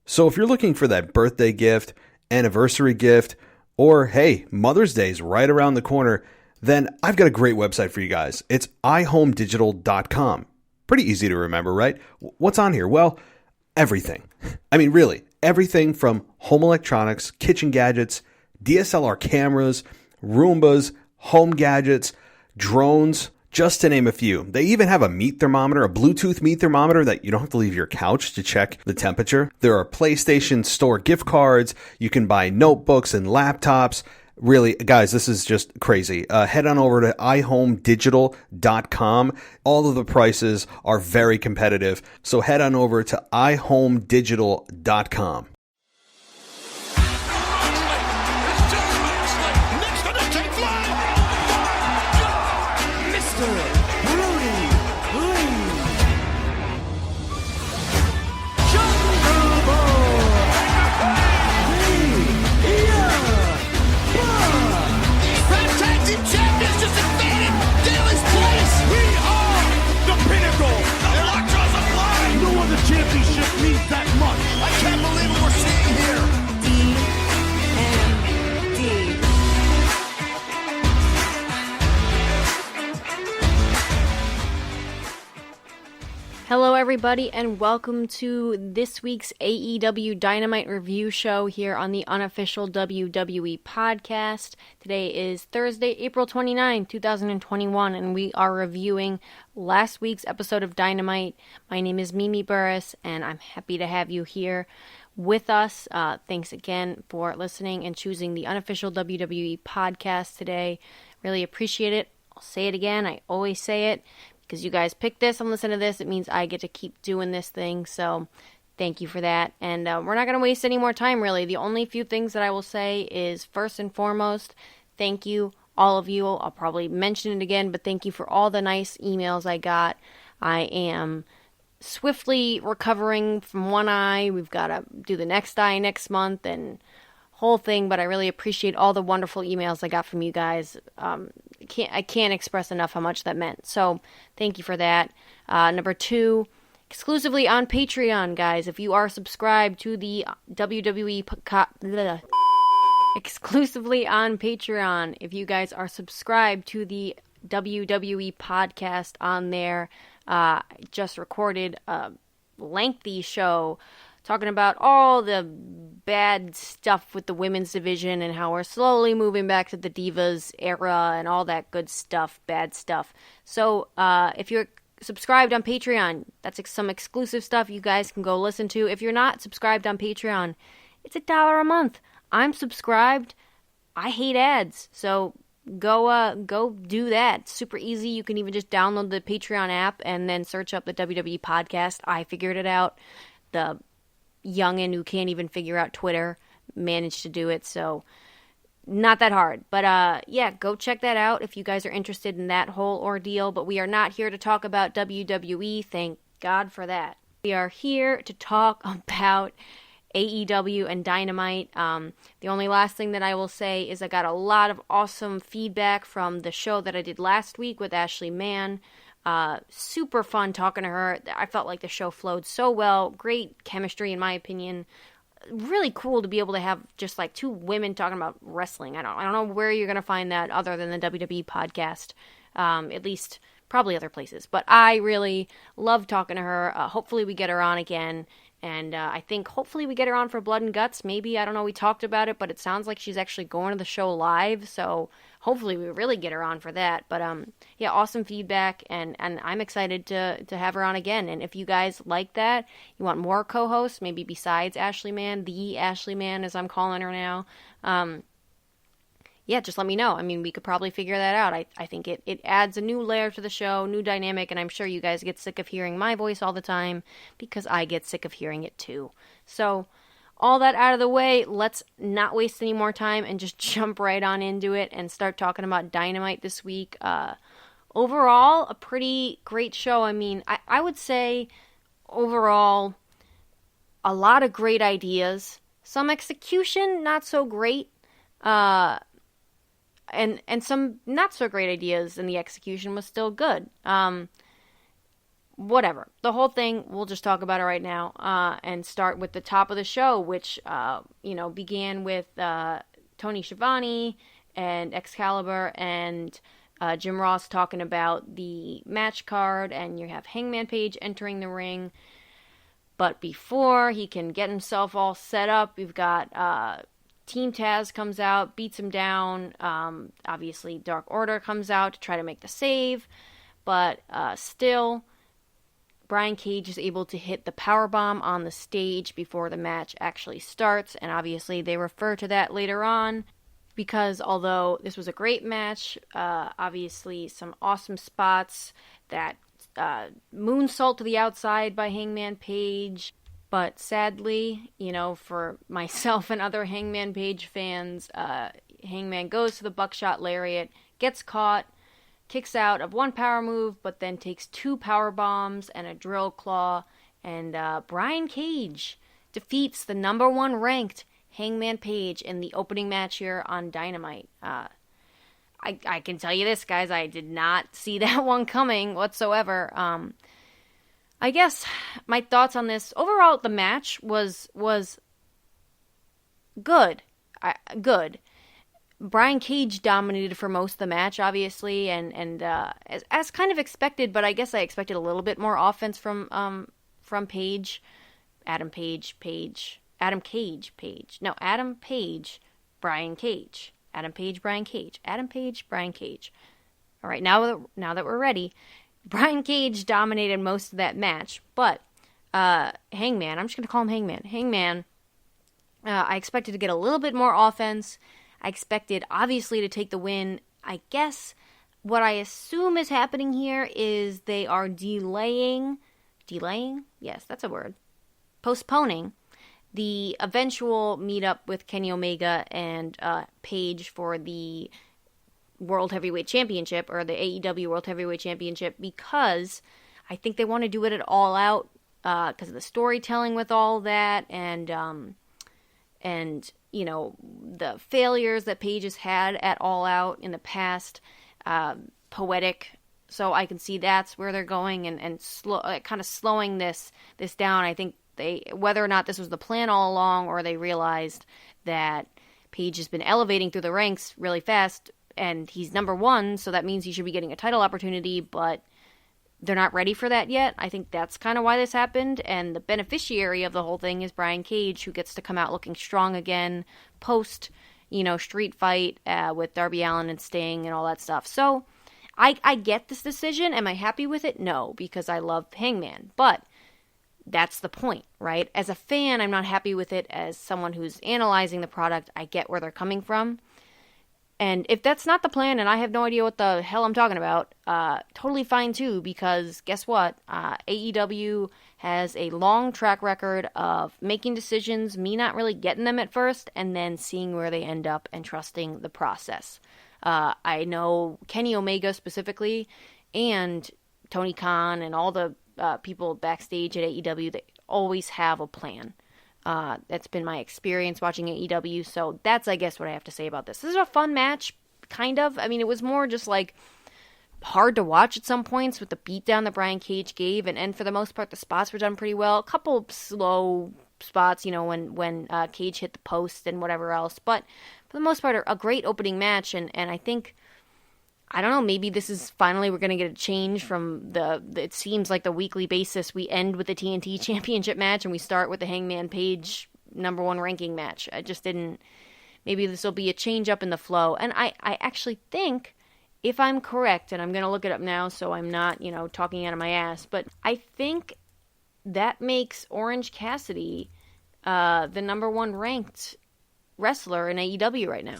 So if you're looking for that birthday gift, anniversary gift, or hey, Mother's Day is right around the corner, then I've got a great website for you guys. It's ihomedigital.com. Pretty easy to remember, right? What's on here? Well, everything. I mean, really, everything from home electronics, kitchen gadgets, DSLR cameras, Roombas, home gadgets, drones, just to name a few. They even have a meat thermometer, a Bluetooth meat thermometer that you don't have to leave your couch to check the temperature. There are PlayStation Store gift cards. You can buy notebooks and laptops. Really, guys, this is just crazy. Head on over to ihomedigital.com. All of the prices are very competitive. So head on over to ihomedigital.com. Championship means that much. I can't believe what we're seeing here. DMD. Hello, everybody, and welcome to this week's AEW Dynamite review show here on the unofficial WWE podcast. Today is Thursday, April 29, 2021, and we are reviewing last week's episode of Dynamite. My name is Mimi Burris, and I'm happy to have you here with us. Thanks again for listening and choosing the unofficial WWE podcast today. Really appreciate it. I'll say it again. I always say it. Because you guys picked this and listen to this, it means I get to keep doing this thing, so thank you for that. And we're not going to waste any more time, really. The only few things that I will say is, first and foremost, thank you, all of you. I'll probably mention it again, but thank you for all the nice emails I got. I am swiftly recovering from one eye. We've got to do the next eye next month, and whole thing, but I really appreciate all the wonderful emails I got from you guys. I can't express enough how much that meant. So thank you for that. Number two, exclusively on Patreon, guys. If you are subscribed to the exclusively on Patreon, if you guys are subscribed to the WWE podcast on there, just recorded a lengthy show talking about all the bad stuff with the women's division and how we're slowly moving back to the Divas era and all that good stuff, bad stuff. So if you're subscribed on Patreon, that's some exclusive stuff you guys can go listen to. If you're not subscribed on Patreon, it's $1 a month. I'm subscribed. I hate ads, so go do that. It's super easy. You can even just download the Patreon app and then search up the WWE podcast. I figured it out. The youngin' who can't even figure out Twitter managed to do it, so not that hard. But yeah, go check that out if you guys are interested in that whole ordeal. But we are not here to talk about WWE, thank God for that. We are here to talk about AEW and Dynamite. The only last thing that I will say is I got a lot of awesome feedback from the show that I did last week with Ashley Mann. Super fun talking to her. I felt like the show flowed so well. Great chemistry, in my opinion. Really cool to be able to have just like two women talking about wrestling. I don't know where you're gonna find that other than the WWE podcast. At least probably other places. But I really love talking to her. Hopefully we get her on again. And I think hopefully we get her on for Blood and Guts. Maybe, I don't know, we talked about it, but it sounds like she's actually going to the show live. So hopefully we really get her on for that. But yeah, awesome feedback, and I'm excited to have her on again. And if you guys like that, you want more co-hosts, maybe besides Ashley Mann, the Ashley Mann as I'm calling her now, yeah, just let me know. I mean, we could probably figure that out. I think it adds a new layer to the show, new dynamic, and I'm sure you guys get sick of hearing my voice all the time because I get sick of hearing it too. So, all that out of the way, let's not waste any more time and just jump right on into it and start talking about Dynamite this week. Overall, a pretty great show. I mean, I would say overall, a lot of great ideas. Some execution, not so great. And some not so great ideas, and the execution was still good. whatever. The whole thing, we'll just talk about it right now, and start with the top of the show, which, began with Tony Schiavone and Excalibur and Jim Ross talking about the match card, and you have Hangman Page entering the ring. But before he can get himself all set up, we've got Team Taz comes out, beats him down. Obviously, Dark Order comes out to try to make the save. But still, Brian Cage is able to hit the powerbomb on the stage before the match actually starts. And obviously, they refer to that later on. Because although this was a great match, obviously some awesome spots, that moonsault to the outside by Hangman Page. But sadly, for myself and other Hangman Page fans, Hangman goes to the buckshot lariat, gets caught, kicks out of one power move, but then takes 2 power bombs and a drill claw. And Brian Cage defeats the number 1 ranked Hangman Page in the opening match here on Dynamite. I can tell you this, guys, I did not see that one coming whatsoever. I guess my thoughts on this, overall, the match was good. Good. Brian Cage dominated for most of the match, obviously, and as kind of expected, but I guess I expected a little bit more offense from Page. Adam Page, Brian Cage. Adam Page, Brian Cage. All right, now that we're ready, Brian Cage dominated most of that match, but Hangman, I'm just going to call him Hangman. Hangman, I expected to get a little bit more offense. I expected, obviously, to take the win. I guess what I assume is happening here is they are delaying? Yes, that's a word. Postponing the eventual meetup with Kenny Omega and Page for the World Heavyweight Championship, or the AEW World Heavyweight Championship, because I think they want to do it at All Out because of the storytelling with all that, and the failures that Page has had at All Out in the past, poetic. So I can see that's where they're going, and kind of slowing this down. I think whether or not this was the plan all along, or they realized that Page has been elevating through the ranks really fast, and he's number 1, so that means he should be getting a title opportunity, but they're not ready for that yet. I think that's kind of why this happened, and the beneficiary of the whole thing is Brian Cage, who gets to come out looking strong again, post, street fight with Darby Allin and Sting and all that stuff. So, I get this decision. Am I happy with it? No, because I love Hangman, but that's the point, right? As a fan, I'm not happy with it. As someone who's analyzing the product, I get where they're coming from. And if that's not the plan, and I have no idea what the hell I'm talking about, totally fine too, because guess what? AEW has a long track record of making decisions, me not really getting them at first, and then seeing where they end up and trusting the process. I know Kenny Omega specifically, and Tony Khan, and all the people backstage at AEW, they always have a plan. That's been my experience watching AEW, so that's, I guess, what I have to say about this. This is a fun match, kind of. I mean, it was more just, hard to watch at some points with the beatdown that Brian Cage gave, and for the most part, the spots were done pretty well. A couple slow spots, when Cage hit the post and whatever else, but for the most part, a great opening match, and I think, I don't know, maybe this is finally we're going to get a change from it seems like the weekly basis we end with the TNT Championship match and we start with the Hangman Page number 1 ranking match. I just didn't, maybe this will be a change up in the flow. And I actually think, if I'm correct, and I'm going to look it up now so I'm not, talking out of my ass, but I think that makes Orange Cassidy the number 1 ranked wrestler in AEW right now.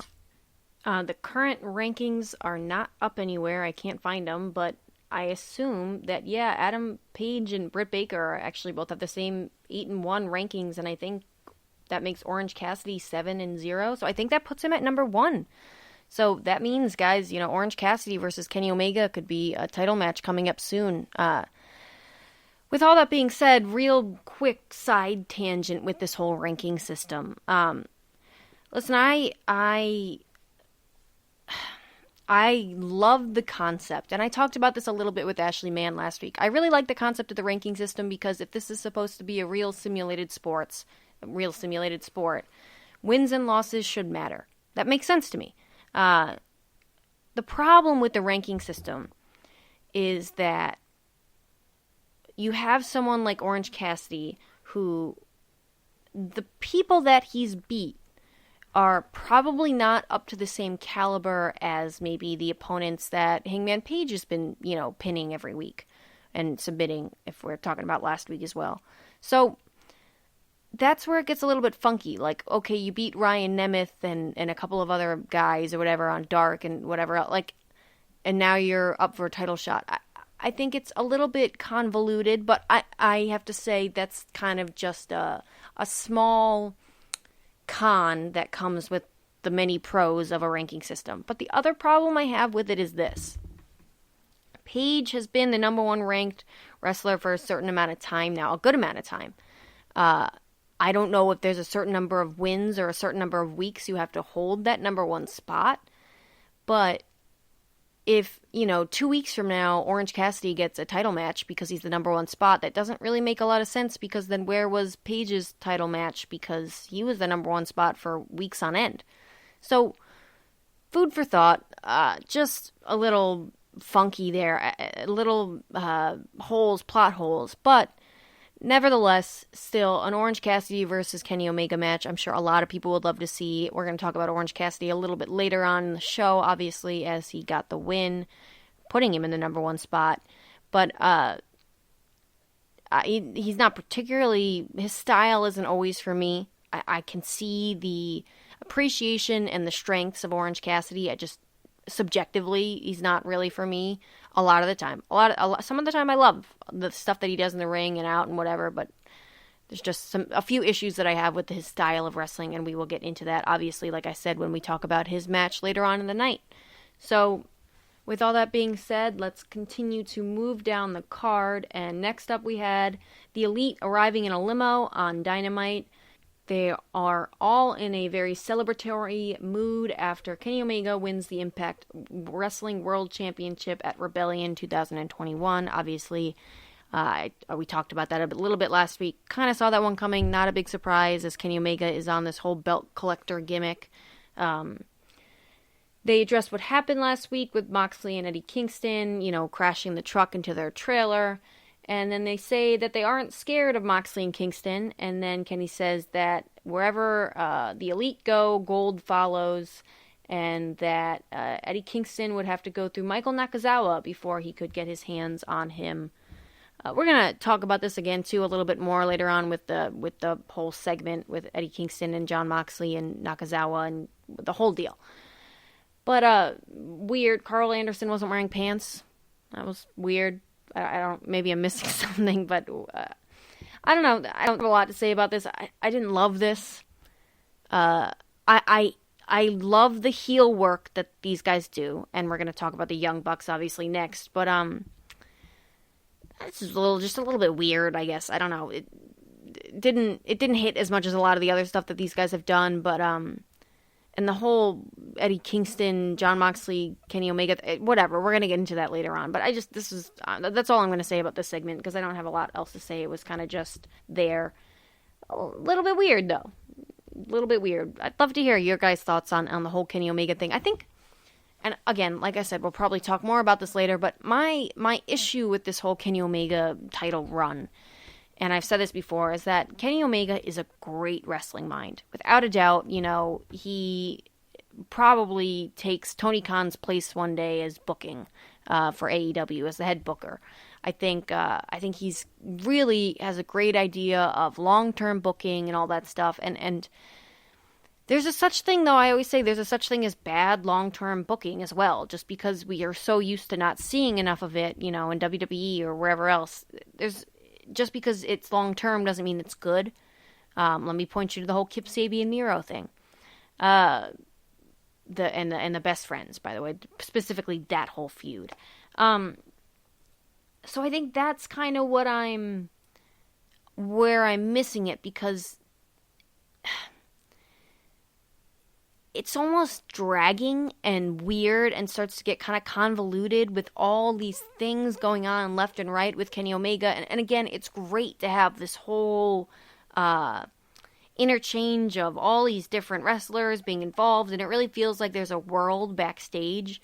The current rankings are not up anywhere. I can't find them, but I assume that, Adam Page and Britt Baker actually both have the same 8-1 rankings, and I think that makes Orange Cassidy 7-0. So I think that puts him at number 1. So that means, guys, Orange Cassidy versus Kenny Omega could be a title match coming up soon. With all that being said, real quick side tangent with this whole ranking system. Listen, I love the concept, and I talked about this a little bit with Ashley Mann last week. I really like the concept of the ranking system because if this is supposed to be a real simulated sport, wins and losses should matter. That makes sense to me. The problem with the ranking system is that you have someone like Orange Cassidy who the people that he's beat are probably not up to the same caliber as maybe the opponents that Hangman Page has been, pinning every week and submitting, if we're talking about last week as well. So that's where it gets a little bit funky. Like, okay, you beat Ryan Nemeth and a couple of other guys or whatever on Dark and whatever else, and now you're up for a title shot. I think it's a little bit convoluted, but I have to say that's kind of just a small con that comes with the many pros of a ranking system. But the other problem I have with it is this. Paige has been the number one ranked wrestler for a certain amount of time now, a good amount of time. I don't know if there's a certain number of wins or a certain number of weeks you have to hold that number one spot, but if, 2 weeks from now, Orange Cassidy gets a title match because he's the number one spot, that doesn't really make a lot of sense because then where was Paige's title match because he was the number one spot for weeks on end? So, food for thought, just a little funky there, little plot holes, but nevertheless, still an Orange Cassidy versus Kenny Omega match I'm sure a lot of people would love to see. We're going to talk about Orange Cassidy a little bit later on in the show, obviously, as he got the win, putting him in the number one spot. But he's not particularly, his style isn't always for me. I can see the appreciation and the strengths of Orange Cassidy. Subjectively, he's not really for me a lot of the time. Some of the time I love the stuff that he does in the ring and out and whatever, but there's just a few issues that I have with his style of wrestling, and we will get into that, obviously, like I said, when we talk about his match later on in the night. So, with all that being said, let's continue to move down the card, and next up we had the Elite arriving in a limo on Dynamite. They are all in a very celebratory mood after Kenny Omega wins the Impact Wrestling World Championship at Rebellion 2021. Obviously, we talked about that a little bit last week. Kind of saw that one coming. Not a big surprise as Kenny Omega is on this whole belt collector gimmick. They addressed what happened last week with Moxley and Eddie Kingston, crashing the truck into their trailer. And then they say that they aren't scared of Moxley and Kingston. And then Kenny says that wherever the Elite go, gold follows. And that Eddie Kingston would have to go through Michael Nakazawa before he could get his hands on him. We're going to talk about this again, too, a little bit more later on with the whole segment with Eddie Kingston and Jon Moxley and Nakazawa and the whole deal. But weird, Carl Anderson wasn't wearing pants. That was weird. I don't, maybe I'm missing something, but I don't know. I don't have a lot to say about this. I didn't love this. I love the heel work that these guys do, and we're going to talk about the Young Bucks obviously next, but this is just a little bit weird, I guess. I don't know. It didn't hit as much as a lot of the other stuff that these guys have done, but and the whole Eddie Kingston, Jon Moxley, Kenny Omega, whatever. We're going to get into that later on. But that's all I'm going to say about this segment because I don't have a lot else to say. It was kind of just there. A little bit weird, though. A little bit weird. I'd love to hear your guys' thoughts on the whole Kenny Omega thing. I think, and again, like I said, we'll probably talk more about this later, but my issue with this whole Kenny Omega title run, and I've said this before, is that Kenny Omega is a great wrestling mind. Without a doubt, he probably takes Tony Khan's place one day as booking for AEW, as the head booker. I think he's really has a great idea of long-term booking and all that stuff. And there's a such thing, though, I always say there's a such thing as bad long-term booking as well, just because we are so used to not seeing enough of it, in WWE or wherever else. Just because it's long-term doesn't mean it's good. Let me point you to the whole Kip Sabian Miro thing. The best friends, by the way, specifically that whole feud. So I think that's kind of where I'm missing it, because it's almost dragging and weird and starts to get kind of convoluted with all these things going on left and right with Kenny Omega. And again, it's great to have this whole interchange of all these different wrestlers being involved, and it really feels like there's a world backstage.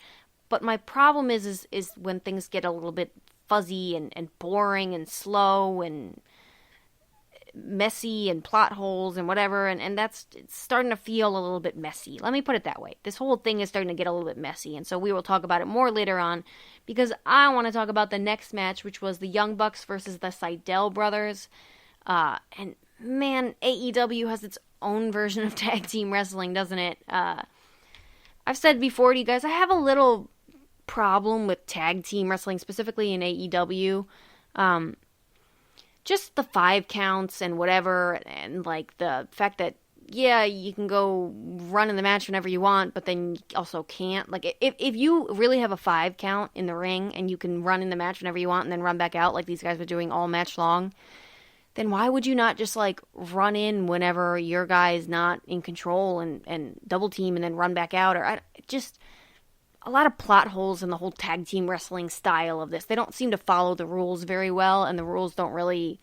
But my problem is when things get a little bit fuzzy and boring and slow and messy and plot holes and whatever, and it's starting to feel a little bit messy. Let me put it that way. This whole thing is starting to get a little bit messy, and so we will talk about it more later on, because I want to talk about the next match, which was the Young Bucks versus the Sydal brothers. And man, AEW has its own version of tag team wrestling, doesn't it? I've said before to you guys, I have a little problem with tag team wrestling, specifically in AEW. Just the 5 counts and whatever, and like the fact that, yeah, you can go run in the match whenever you want, but then you also can't. Like, if you really have a 5 count in the ring and you can run in the match whenever you want and then run back out like these guys were doing all match long, then why would you not just, like, run in whenever your guy's not in control and double team and then run back out? Or just a lot of plot holes in the whole tag team wrestling style of this. They don't seem to follow the rules very well, and the rules don't really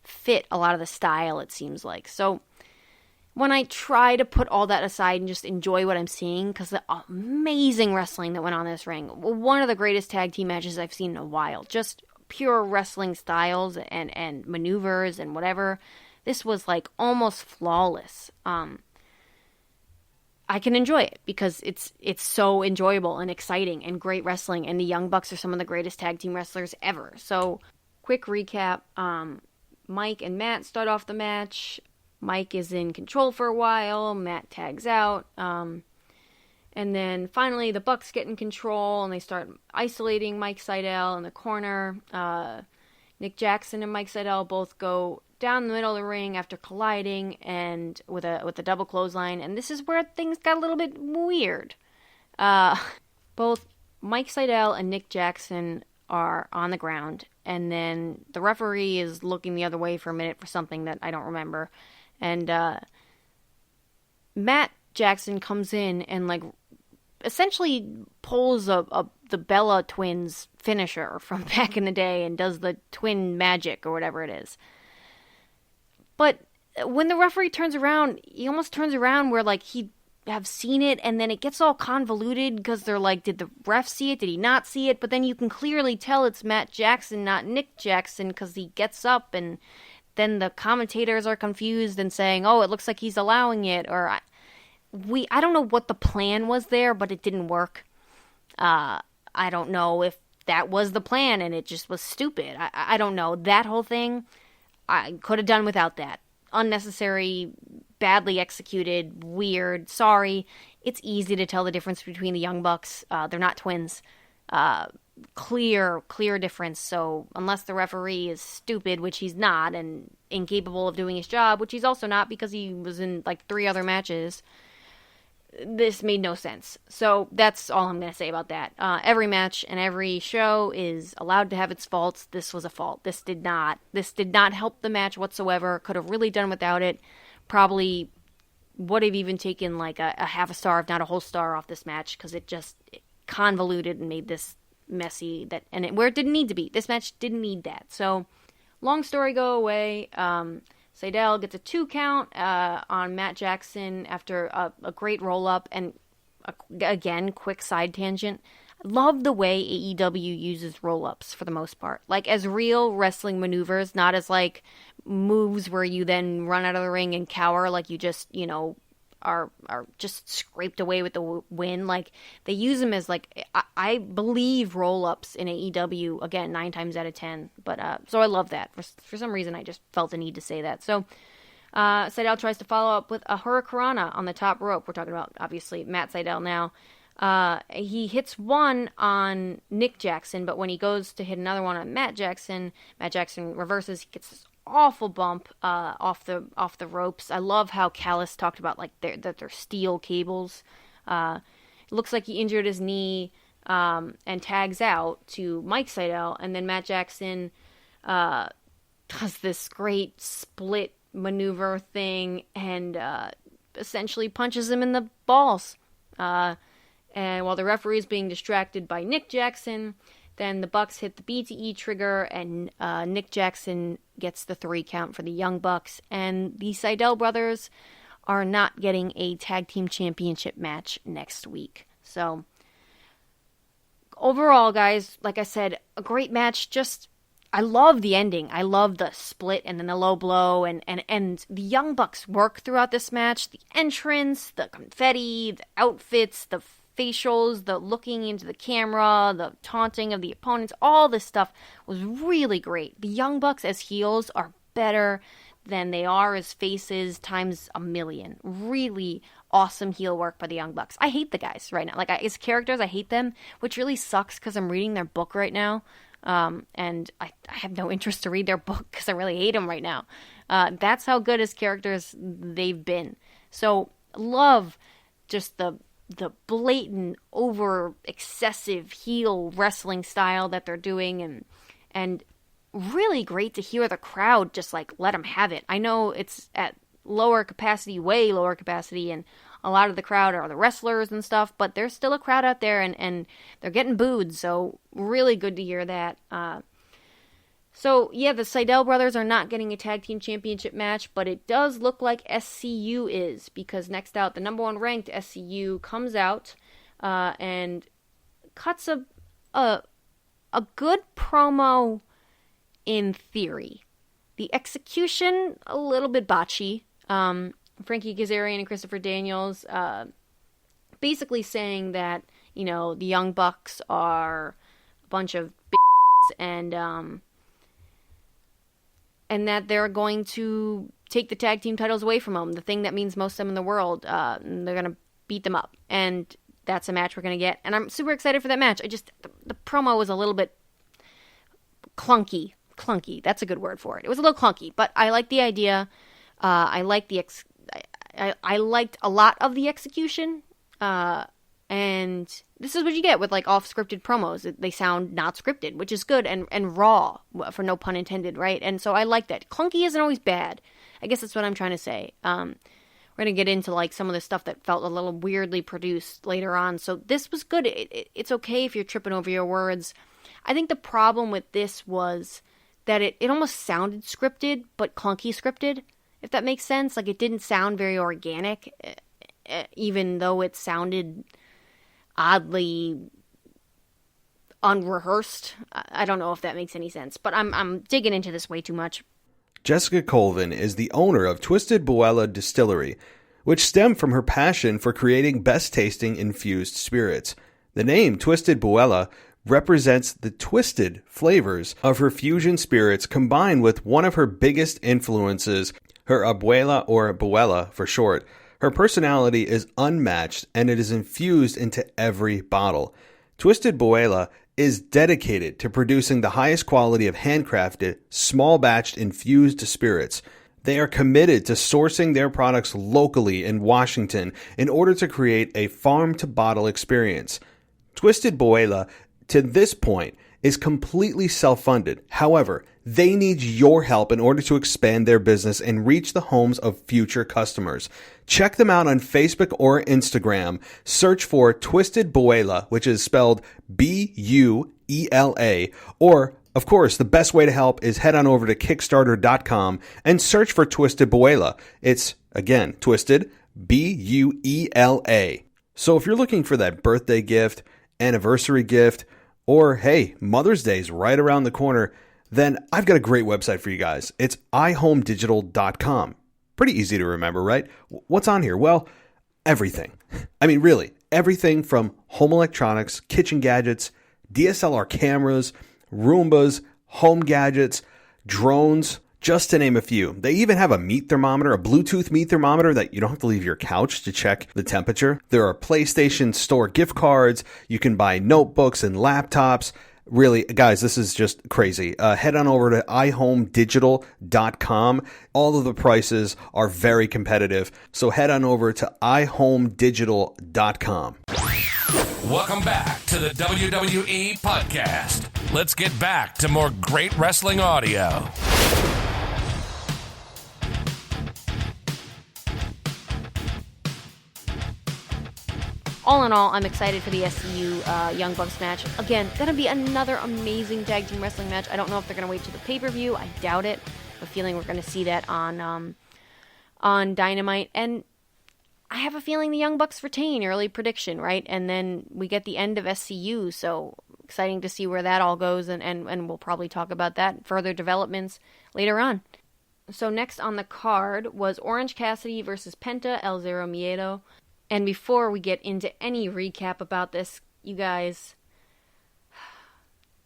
fit a lot of the style, it seems like. So when I try to put all that aside and just enjoy what I'm seeing, because the amazing wrestling that went on in this ring, one of the greatest tag team matches I've seen in a while, just pure wrestling styles and maneuvers and whatever. This was like almost flawless. I can enjoy it because it's so enjoyable and exciting and great wrestling, and the Young Bucks are some of the greatest tag team wrestlers ever. So, quick recap. Mike and Matt start off the match. Mike is in control for a while. Matt tags out. And then finally the Bucks get in control and they start isolating Mike Sydal in the corner. Nick Jackson and Mike Sydal both go down the middle of the ring after colliding and with a double clothesline, and this is where things got a little bit weird. Both Mike Sydal and Nick Jackson are on the ground, and then the referee is looking the other way for a minute for something that I don't remember, and Matt Jackson comes in and like essentially pulls the Bella twins finisher from back in the day and does the twin magic or whatever it is. But when the referee turns around, he almost turns around where, like, he'd have seen it, and then it gets all convoluted because they're like, did the ref see it? Did he not see it? But then you can clearly tell it's Matt Jackson, not Nick Jackson, because he gets up, and then the commentators are confused and saying, oh, it looks like he's allowing it, or I don't know what the plan was there, but it didn't work. I don't know if that was the plan, and it just was stupid. I don't know. That whole thing, I could have done without that. Unnecessary, badly executed, weird, sorry. It's easy to tell the difference between the Young Bucks. They're not twins. Clear difference. So unless the referee is stupid, which he's not, and incapable of doing his job, which he's also not because he was in like 3 other matches, this made no sense. So that's all I'm going to say about that. Every match and every show is allowed to have its faults. This was a fault. This did not help the match whatsoever. Could have really done without it. Probably would have even taken like a half a star, if not a whole star, off this match, because it convoluted and made this messy where it didn't need to be. This match didn't need that. So long story go away. Sydal gets a 2 count on Matt Jackson after a great roll-up, and again, quick side tangent. I love the way AEW uses roll-ups for the most part. Like, as real wrestling maneuvers, not as, like, moves where you then run out of the ring and cower like you just, are just scraped away with the win. Like, they use them as, like, I believe roll-ups in AEW, again, 9 times out of 10. But, so I love that. For some reason, I just felt the need to say that. So, Sydal tries to follow up with a Hurricanrana on the top rope. We're talking about, obviously, Matt Sydal now. He hits one on Nick Jackson, but when he goes to hit another one on Matt Jackson reverses, he gets this awful bump off the ropes. I love how Callis talked about like that they're steel cables. It looks like he injured his knee and tags out to Mike Sydal, and then Matt Jackson does this great split maneuver thing and essentially punches him in the balls. And while the referee is being distracted by Nick Jackson, then the Bucks hit the BTE trigger, and Nick Jackson gets the 3 count for the Young Bucks. And the Sydal brothers are not getting a tag team championship match next week. So, overall, guys, like I said, a great match. Just, I love the ending. I love the split and then the low blow. And the Young Bucks work throughout this match. The entrance, the confetti, the outfits, the facials, the looking into the camera, the taunting of the opponents, all this stuff was really great. The Young Bucks as heels are better than they are as faces times a million. Really awesome heel work by the Young Bucks. I hate the guys right now. Like, as characters, I hate them, which really sucks because I'm reading their book right now. And I have no interest to read their book because I really hate them right now. That's how good as characters they've been. So, love just the blatant, over excessive heel wrestling style that they're doing, and really great to hear the crowd just like let them have it. I know it's at lower capacity, way lower capacity, and a lot of the crowd are the wrestlers and stuff, but there's still a crowd out there, and they're getting booed, so really good to hear that. So, yeah, the Sydal brothers are not getting a tag team championship match, but it does look like SCU is, because next out, the number 1 ranked SCU comes out and cuts a good promo in theory. The execution, a little bit botchy. Frankie Kazarian and Christopher Daniels basically saying that, you know, the Young Bucks are a bunch of and that they're going to take the tag team titles away from them, the thing that means most to them in the world. They're going to beat them up. And that's a match we're going to get. And I'm super excited for that match. The promo was a little bit clunky. Clunky, that's a good word for it. It was a little clunky, but I like the idea. I liked a lot of the execution. And this is what you get with, like, off-scripted promos. They sound not scripted, which is good, and raw, for no pun intended, right? And so I like that. Clunky isn't always bad. I guess that's what I'm trying to say. We're going to get into, like, some of the stuff that felt a little weirdly produced later on. So this was good. It's okay if you're tripping over your words. I think the problem with this was that it almost sounded scripted, but clunky scripted, if that makes sense. Like, it didn't sound very organic, even though it sounded oddly unrehearsed. I don't know if that makes any sense, but I'm digging into this way too much. Jessica Colvin is the owner of Twisted Buella Distillery, which stemmed from her passion for creating best-tasting infused spirits. The name Twisted Buella represents the twisted flavors of her fusion spirits combined with one of her biggest influences, her abuela, or Buella for short. Her personality is unmatched, and it is infused into every bottle. Twisted Buella is dedicated to producing the highest quality of handcrafted, small-batched infused spirits. They are committed to sourcing their products locally in Washington in order to create a farm-to-bottle experience. Twisted Buella, to this point, is completely self-funded. However, they need your help in order to expand their business and reach the homes of future customers. Check them out on Facebook or Instagram. Search for Twisted Buella, which is spelled B-U-E-L-A. Or, of course, the best way to help is head on over to Kickstarter.com and search for Twisted Buella. It's, again, Twisted, B-U-E-L-A. So if you're looking for that birthday gift, anniversary gift, or, hey, Mother's Day's right around the corner, then I've got a great website for you guys. It's ihomedigital.com. Pretty easy to remember, right? What's on here? Well, everything. I mean, really, everything from home electronics, kitchen gadgets, DSLR cameras, Roombas, home gadgets, drones, just to name a few. They even have a meat thermometer, a Bluetooth meat thermometer that you don't have to leave your couch to check the temperature. There are PlayStation Store gift cards. You can buy notebooks and laptops. Really, guys, this is just crazy. Head on over to ihomedigital.com. All of the prices are very competitive. So head on over to ihomedigital.com. Welcome back to the WWE Podcast. Let's get back to more great wrestling audio. all in all, I'm excited for the SCU Young Bucks match. Again, gonna be another amazing tag team wrestling match. I don't know if they're gonna wait to the pay-per-view. I doubt it. I have a feeling we're gonna see that on Dynamite. And I have a feeling the Young Bucks retain, early prediction, right? And then we get the end of SCU, so exciting to see where that all goes, and we'll probably talk about that, further developments later on. So next on the card was Orange Cassidy versus Penta El Zero Miedo. And before we get into any recap about this, you guys,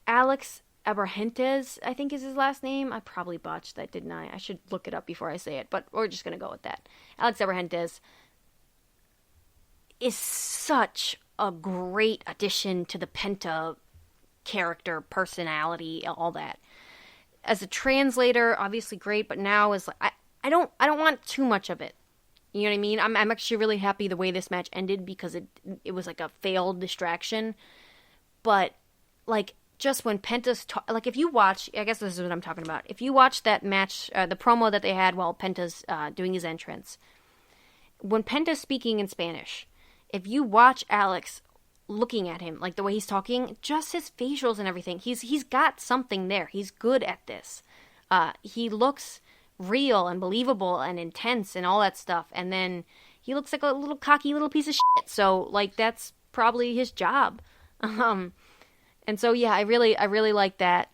Alex Abrahantes, I think is his last name. I probably botched that, didn't I? I should look it up before I say it, but we're just going to go with that. Alex Abrahantes is such a great addition to the Penta character, personality, all that. As a translator, obviously great, but now is I don't want too much of it. You know what I mean? I'm actually really happy the way this match ended because it was like a failed distraction. But like just when Penta's like if you watch, I guess this is what I'm talking about. If you watch that match, the promo that they had while Penta's doing his entrance, when Penta's speaking in Spanish, if you watch Alex looking at him, like the way he's talking, just his facials and everything, he's got something there. He's good at this. He looks real and believable and intense and all that stuff, and then he looks like a little cocky little piece of shit, so like that's probably his job. And so yeah, I really like that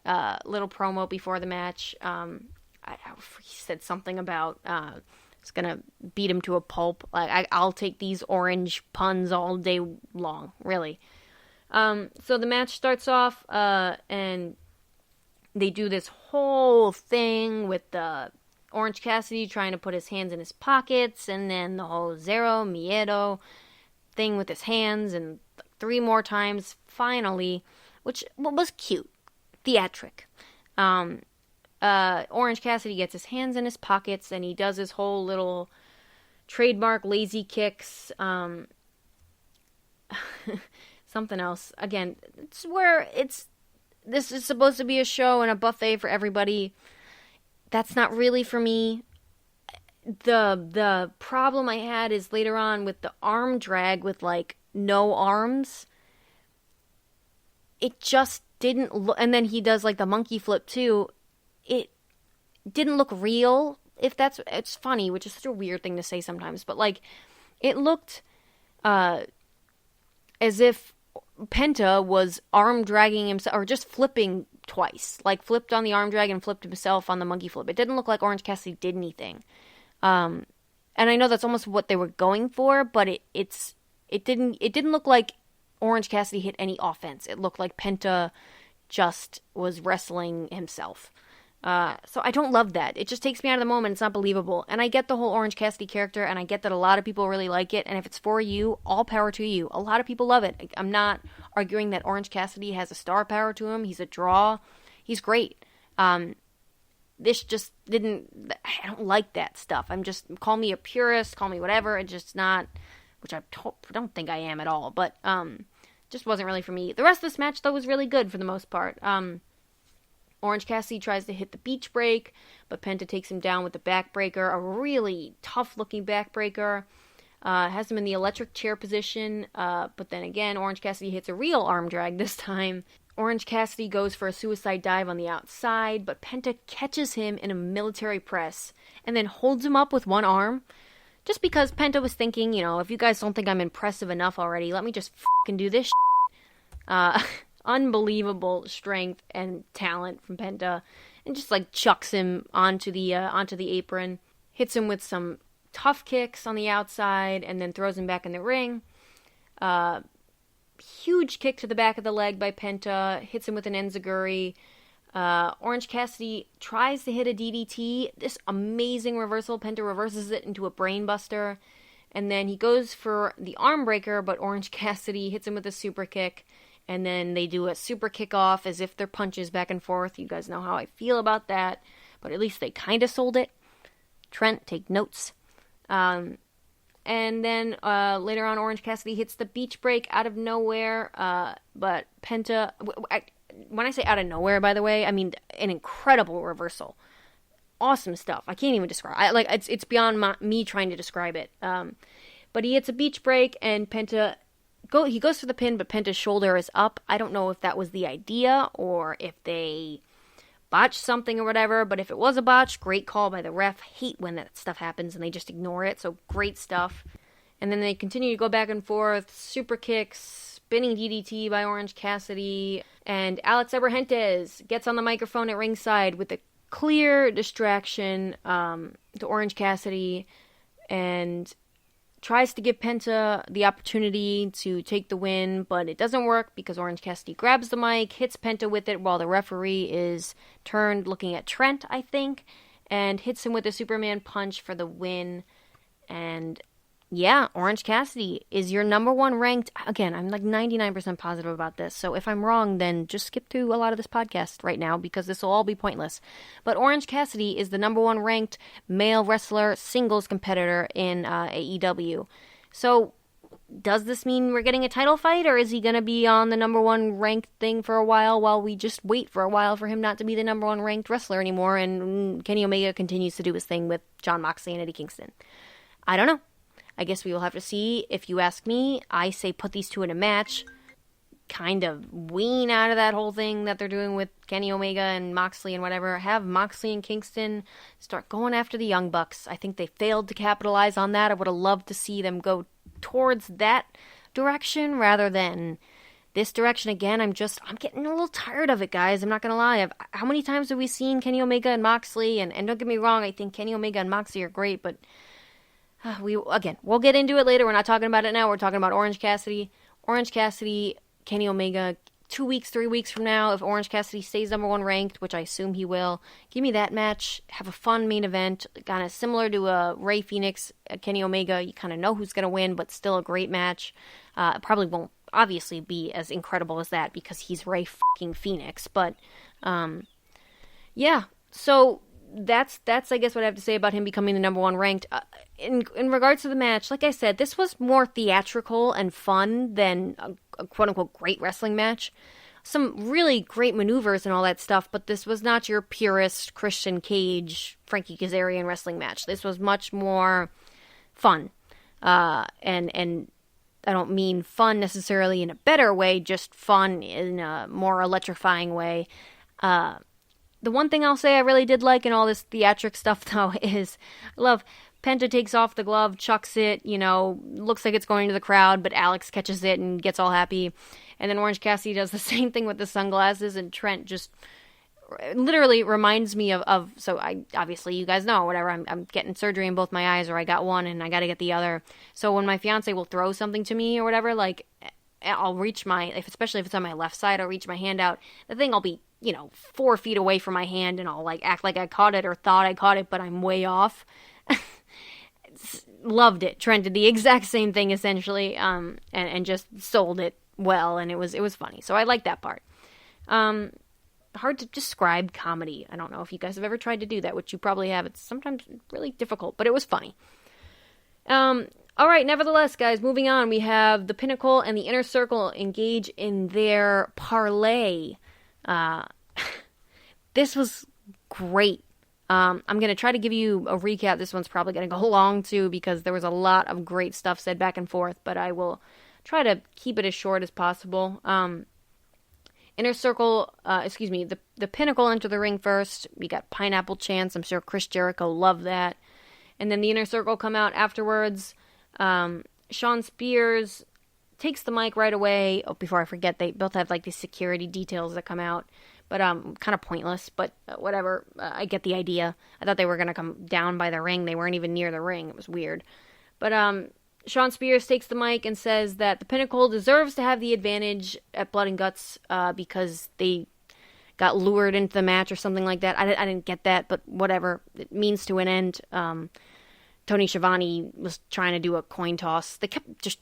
little promo before the match. He said something about it's gonna beat him to a pulp. Like I'll take these orange puns all day long, really. So the match starts off and they do this whole thing with the Orange Cassidy trying to put his hands in his pockets, and then the whole Zero Miedo thing with his hands, and 3 more times, finally, which was cute. Theatric. Orange Cassidy gets his hands in his pockets, and he does his whole little trademark lazy kicks. Something else. Again, it's where this is supposed to be a show and a buffet for everybody. That's not really for me. The problem I had is later on with the arm drag with, like, no arms. It just didn't look... And then he does, like, the monkey flip, too. It didn't look real. It's funny, which is such a weird thing to say sometimes. But, like, it looked as if Penta was arm dragging himself, or just flipping twice. Like, flipped on the arm drag and flipped himself on the monkey flip. It didn't look like Orange Cassidy did anything. And I know that's almost what they were going for, but it didn't look like Orange Cassidy hit any offense. It looked like Penta just was wrestling himself. So I don't love that. It just takes me out of the moment. It's not believable. And I get the whole Orange Cassidy character, and I get that a lot of people really like it. And if it's for you, all power to you. A lot of people love it. I'm not arguing that Orange Cassidy has a star power to him. He's a draw. He's great. This just didn't... I don't like that stuff. Call me a purist, call me whatever. It's just not... Which I don't think I am at all. But just wasn't really for me. The rest of this match, though, was really good for the most part. Orange Cassidy tries to hit the beach break, but Penta takes him down with the backbreaker, a really tough-looking backbreaker. Has him in the electric chair position, but then again, Orange Cassidy hits a real arm drag this time. Orange Cassidy goes for a suicide dive on the outside, but Penta catches him in a military press and then holds him up with one arm. Just because Penta was thinking, if you guys don't think I'm impressive enough already, let me just fucking do this shit. Unbelievable strength and talent from Penta, and just like chucks him onto the apron, hits him with some tough kicks on the outside, and then throws him back in the ring. Huge kick to the back of the leg by Penta, hits him with an enziguri. Orange Cassidy tries to hit a DDT. This amazing reversal. Penta reverses it into a brainbuster, and then he goes for the arm breaker, but Orange Cassidy hits him with a super kick. And then they do a super kickoff as if they're punches back and forth. You guys know how I feel about that. But at least they kind of sold it. Trent, take notes. And then later on, Orange Cassidy hits the beach break out of nowhere. But Penta... When I say out of nowhere, by the way, I mean an incredible reversal. Awesome stuff. I can't even describe... It's beyond me trying to describe it. But he hits a beach break, and Penta he goes for the pin, but Penta's shoulder is up. I don't know if that was the idea or if they botched something or whatever, but if it was a botch, great call by the ref. Hate when that stuff happens and they just ignore it, so great stuff. And then they continue to go back and forth, super kicks, spinning DDT by Orange Cassidy, and Alex Abrahantes gets on the microphone at ringside with a clear distraction to Orange Cassidy and tries to give Penta the opportunity to take the win, but it doesn't work because Orange Cassidy grabs the mic, hits Penta with it while the referee is turned looking at Trent, I think, and hits him with a Superman punch for the win. And yeah, Orange Cassidy is your number one ranked. Again, I'm like 99% positive about this, so if I'm wrong, then just skip through a lot of this podcast right now because this will all be pointless. But Orange Cassidy is the number one ranked male wrestler singles competitor in AEW. So does this mean we're getting a title fight, or is he going to be on the number one ranked thing for a while we just wait for a while for him not to be the number one ranked wrestler anymore and Kenny Omega continues to do his thing with Jon Moxley and Eddie Kingston? I don't know. I guess we will have to see. If you ask me, I say put these two in a match. Kind of wean out of that whole thing that they're doing with Kenny Omega and Moxley and whatever. Have Moxley and Kingston start going after the Young Bucks. I think they failed to capitalize on that. I would have loved to see them go towards that direction rather than this direction again. I'm getting a little tired of it, guys. I'm not going to lie. How many times have we seen Kenny Omega and Moxley? And don't get me wrong, I think Kenny Omega and Moxley are great, but we'll get into it later. We're not talking about it now. We're talking about Orange Cassidy. Orange Cassidy, Kenny Omega, 2 weeks, 3 weeks from now, if Orange Cassidy stays number one ranked, which I assume he will, give me that match. Have a fun main event, kind of similar to Ray Phoenix, Kenny Omega. You kind of know who's going to win, but still a great match. Probably won't obviously be as incredible as that because he's Ray fucking Phoenix. But, yeah. So that's I guess what I have to say about him becoming the number one ranked. In regards to the match, like I said, this was more theatrical and fun than a quote-unquote great wrestling match. Some really great maneuvers and all that stuff, but this was not your purist Christian Cage, Frankie Kazarian wrestling match. This was much more fun. And I don't mean fun necessarily in a better way, just fun in a more electrifying way. The one thing I'll say I really did like in all this theatric stuff, though, is I love Penta takes off the glove, chucks it, looks like it's going to the crowd, but Alex catches it and gets all happy. And then Orange Cassidy does the same thing with the sunglasses, and Trent just literally reminds me of so obviously you guys know, whatever, I'm getting surgery in both my eyes, or I got one and I got to get the other. So when my fiance will throw something to me or whatever, like, I'll reach especially if it's on my left side, I'll reach my hand out. The thing will be 4 feet away from my hand, and I'll like act like I caught it or thought I caught it, but I'm way off. Loved it. Trent did the exact same thing essentially, and just sold it well, and it was funny. So I like that part. Hard to describe comedy. I don't know if you guys have ever tried to do that, which you probably have. It's sometimes really difficult, but it was funny. All right, nevertheless, guys, moving on. We have the Pinnacle and the Inner Circle engage in their parlay. This was great. I'm going to try to give you a recap. This one's probably going to go long, too, because there was a lot of great stuff said back and forth, but I will try to keep it as short as possible. Inner Circle, the Pinnacle enter the ring first. We got Pineapple Chance. I'm sure Chris Jericho loved that. And then the Inner Circle come out afterwards. Shawn Spears takes the mic right away. Oh, before I forget, they both have like these security details that come out. But kind of pointless, but whatever. I get the idea. I thought they were going to come down by the ring. They weren't even near the ring. It was weird. But Shawn Spears takes the mic and says that the Pinnacle deserves to have the advantage at Blood and Guts because they got lured into the match or something like that. I didn't get that, but whatever. It means to an end. Tony Schiavone was trying to do a coin toss. They kept just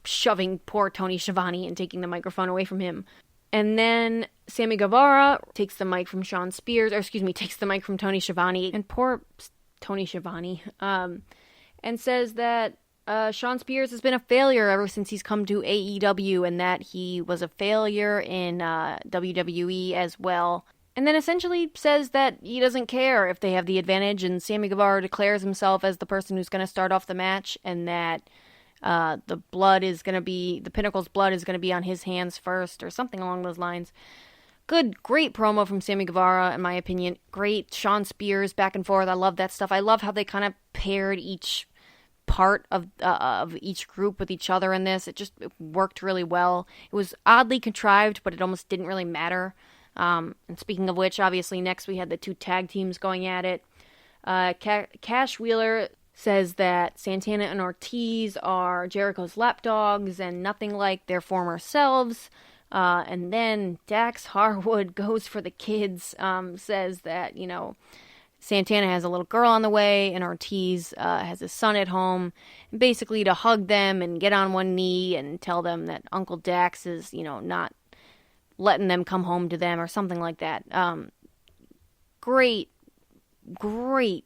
shoving poor Tony Schiavone and taking the microphone away from him. And then Sammy Guevara takes the mic from takes the mic from Tony Schiavone. And poor Tony Schiavone, and says that Shawn Spears has been a failure ever since he's come to AEW, and that he was a failure in WWE as well. And then essentially says that he doesn't care if they have the advantage, and Sammy Guevara declares himself as the person who's going to start off the match, and that The Pinnacle's blood is going to be on his hands first, or something along those lines. Great promo from Sammy Guevara, in my opinion. Great Sean Spears back and forth. I love that stuff. I love how they kind of paired each part of each group with each other in this. It worked really well. It was oddly contrived, but it almost didn't really matter. And speaking of which, obviously next we had the 2 tag teams going at it. Cash Wheeler says that Santana and Ortiz are Jericho's lapdogs and nothing like their former selves. And then Dax Harwood goes for the kids, says that, Santana has a little girl on the way and Ortiz has a son at home. And basically to hug them and get on one knee and tell them that Uncle Dax is, not letting them come home to them or something like that. Great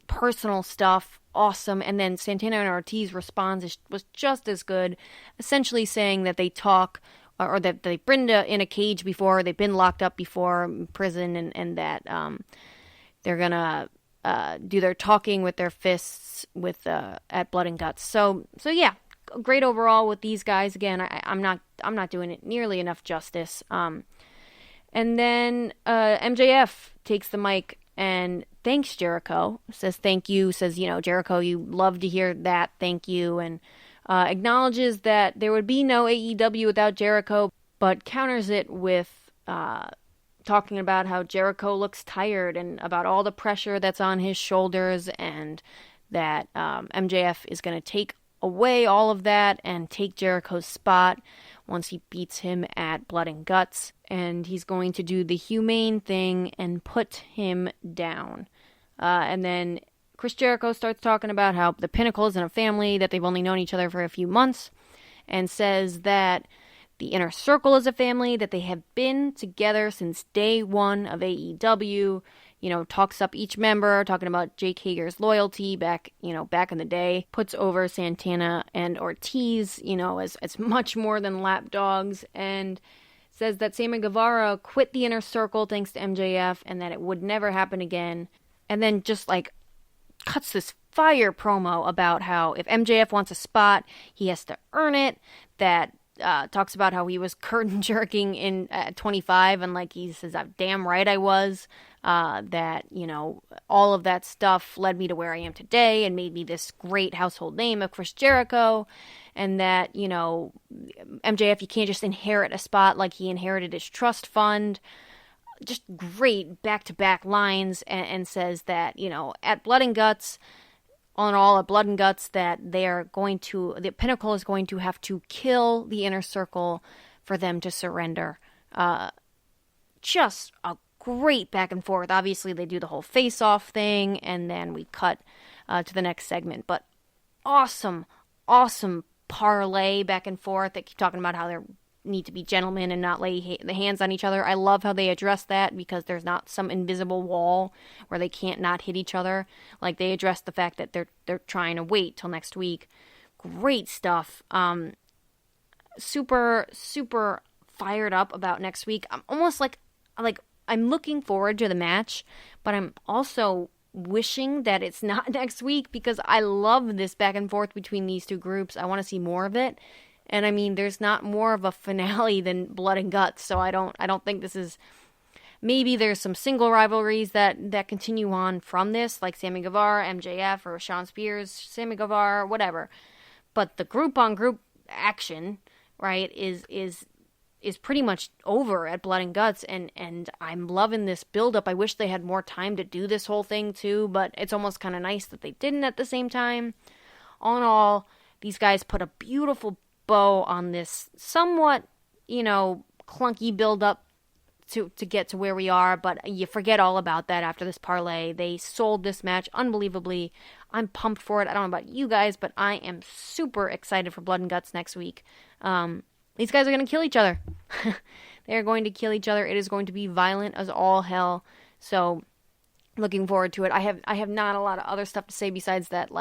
personal stuff. Awesome. And then Santana and Ortiz response was just as good, essentially saying that they talk or that they've been in a cage before, they've been locked up before in prison, and that they're gonna do their talking with their fists at Blood and Guts. So yeah, great overall with these guys. Again, I'm not doing it nearly enough justice. And then MJF takes the mic and thanks Jericho, says thank you, says, Jericho, you love to hear that, thank you, and acknowledges that there would be no AEW without Jericho, but counters it with talking about how Jericho looks tired and about all the pressure that's on his shoulders, and that MJF is going to take away all of that and take Jericho's spot once he beats him at Blood and Guts, and he's going to do the humane thing and put him down. And then Chris Jericho starts talking about how the Pinnacle isn't a family, that they've only known each other for a few months, and says that the Inner Circle is a family, that they have been together since day one of AEW, talks up each member, talking about Jake Hager's loyalty back in the day, puts over Santana and Ortiz, as much more than lapdogs, and says that Sammy Guevara quit the Inner Circle thanks to MJF, and that it would never happen again. And then just cuts this fire promo about how if MJF wants a spot, he has to earn it. That talks about how he was curtain jerking in 25, and he says, damn right I was. That, all of that stuff led me to where I am today and made me this great household name of Chris Jericho. And that, MJF, you can't just inherit a spot like he inherited his trust fund. Just great back-to-back lines, and says that, at Blood and Guts, all in all, at Blood and Guts, that the Pinnacle is going to have to kill the Inner Circle for them to surrender. Just a great back and forth. Obviously, they do the whole face-off thing, and then we cut to the next segment. But awesome parlay back and forth. They keep talking about how they're need to be gentlemen and not lay the hands on each other. I love how they address that, because there's not some invisible wall where they can't not hit each other. They address the fact that they're trying to wait till next week. Great stuff. Super fired up about next week. I'm almost I'm looking forward to the match, but I'm also wishing that it's not next week, because I love this back and forth between these two groups. I want to see more of it. And I mean, there's not more of a finale than Blood and Guts, so I don't think this is. Maybe there's some single rivalries that continue on from this, like Sammy Guevara, MJF, or Sean Spears, Sammy Guevara, whatever. But the group on group action, right, is pretty much over at Blood and Guts, and I'm loving this build up. I wish they had more time to do this whole thing too, but it's almost kind of nice that they didn't at the same time. All in all, these guys put a beautiful bow on this somewhat, clunky build up to get to where we are, but you forget all about that after this parlay. They sold this match unbelievably. I'm pumped for it. I don't know about you guys, but I am super excited for Blood and Guts next week. These guys are going to kill each other. They're going to kill each other. It is going to be violent as all hell. So looking forward to it. I have not a lot of other stuff to say besides that,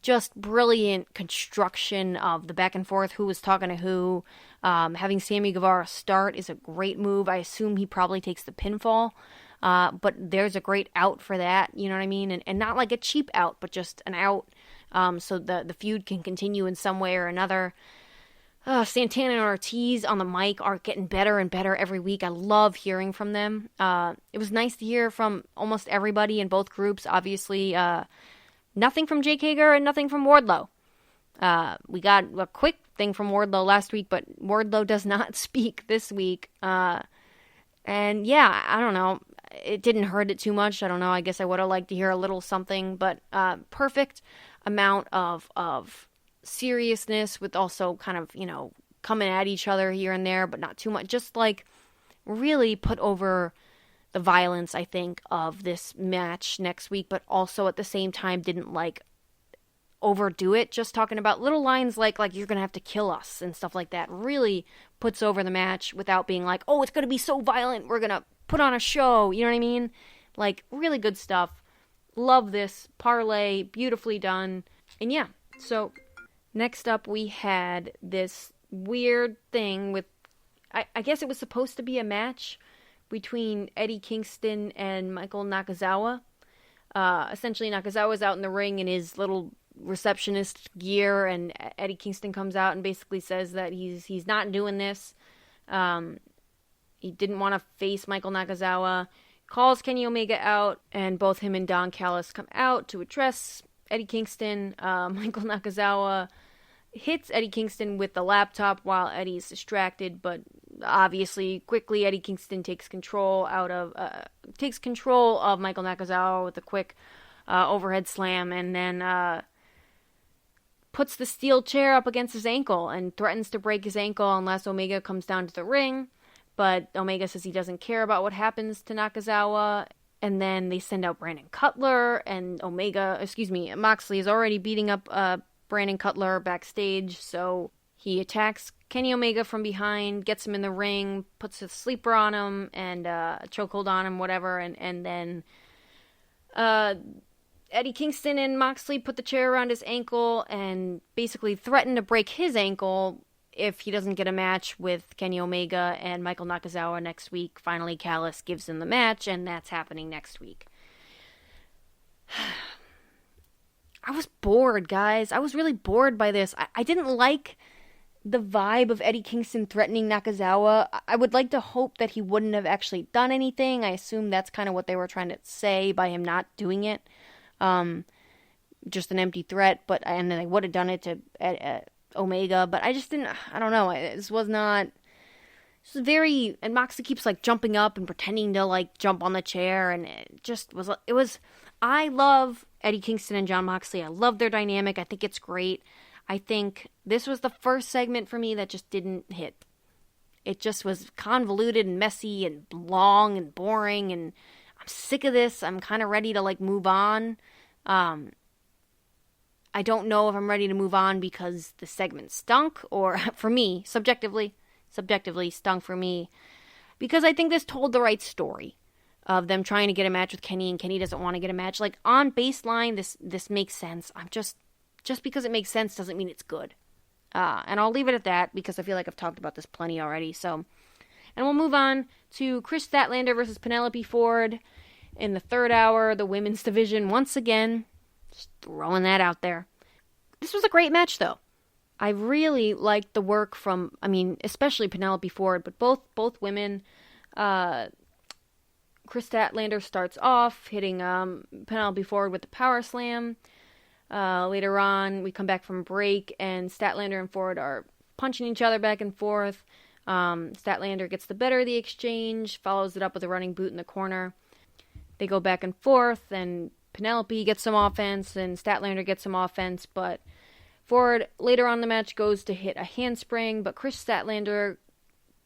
just brilliant construction of the back and forth, who was talking to who. Having Sammy Guevara start is a great move. I assume he probably takes the pinfall, but there's a great out for that, you know what I mean? And not like a cheap out, but just an out so the feud can continue in some way or another. Santana and Ortiz on the mic are getting better and better every week. I love hearing from them. It was nice to hear from almost everybody in both groups. Obviously, nothing from Jake Hager and nothing from Wardlow. We got a quick thing from Wardlow last week, but Wardlow does not speak this week. And yeah, I don't know. It didn't hurt it too much. I don't know. I guess I would have liked to hear a little something, but perfect amount of seriousness with also kind of, coming at each other here and there, but not too much. Just like really put over the violence, I think, of this match next week, but also at the same time didn't like overdo it. Just talking about little lines like you're gonna have to kill us and stuff like that really puts over the match without being like, oh, it's gonna be so violent, we're gonna put on a show. You know what I mean? Like, really good stuff. Love this parlay, beautifully done. And yeah, so next up we had this weird thing with, I guess it was supposed to be a match between Eddie Kingston and Michael Nakazawa. Essentially, Nakazawa's out in the ring in his little receptionist gear, and Eddie Kingston comes out and basically says that he's not doing this. He didn't want to face Michael Nakazawa, calls Kenny Omega out, and both him and Don Callis come out to address Eddie Kingston. Michael Nakazawa hits Eddie Kingston with the laptop while Eddie's distracted, but obviously quickly Eddie Kingston takes control of Michael Nakazawa with a quick overhead slam, and then puts the steel chair up against his ankle and threatens to break his ankle unless Omega comes down to the ring. But Omega says he doesn't care about what happens to Nakazawa. And then they send out Brandon Cutler, and Moxley is already beating up Brandon Cutler backstage. So he attacks Kenny Omega from behind, gets him in the ring, puts a sleeper on him and a chokehold on him, whatever. And then Eddie Kingston and Moxley put the chair around his ankle and basically threaten to break his ankle if he doesn't get a match with Kenny Omega and Michael Nakazawa next week. Finally, Callis gives him the match, and that's happening next week. I was bored, guys. I was really bored by this. I didn't like the vibe of Eddie Kingston threatening Nakazawa. I would like to hope that he wouldn't have actually done anything. I assume that's kind of what they were trying to say by him not doing it. Just an empty threat, and then they would have done it to Omega, but I just didn't, I don't know, this was very, and Moxley keeps jumping up and pretending to jump on the chair, and it was, I love Eddie Kingston and Jon Moxley. I love their dynamic. I think it's great. I think this was the first segment for me that just didn't hit. It just was convoluted and messy and long and boring, and I'm sick of this. I'm kind of ready to move on. I don't know if I'm ready to move on because the segment stunk, or for me, subjectively stunk for me, because I think this told the right story of them trying to get a match with Kenny, and Kenny doesn't want to get a match. On baseline, this makes sense. I'm just because it makes sense doesn't mean it's good. And I'll leave it at that because I feel like I've talked about this plenty already. So, and we'll move on to Chris Statlander versus Penelope Ford in the third hour, the women's division once again. Just throwing that out there. This was a great match, though. I really liked the work from, especially Penelope Ford, but both women. Chris Statlander starts off hitting Penelope Ford with the power slam. Later on, we come back from break, and Statlander and Ford are punching each other back and forth. Statlander gets the better of the exchange, follows it up with a running boot in the corner. They go back and forth, and Penelope gets some offense, and Statlander gets some offense, but Ford later on in the match goes to hit a handspring, but Chris Statlander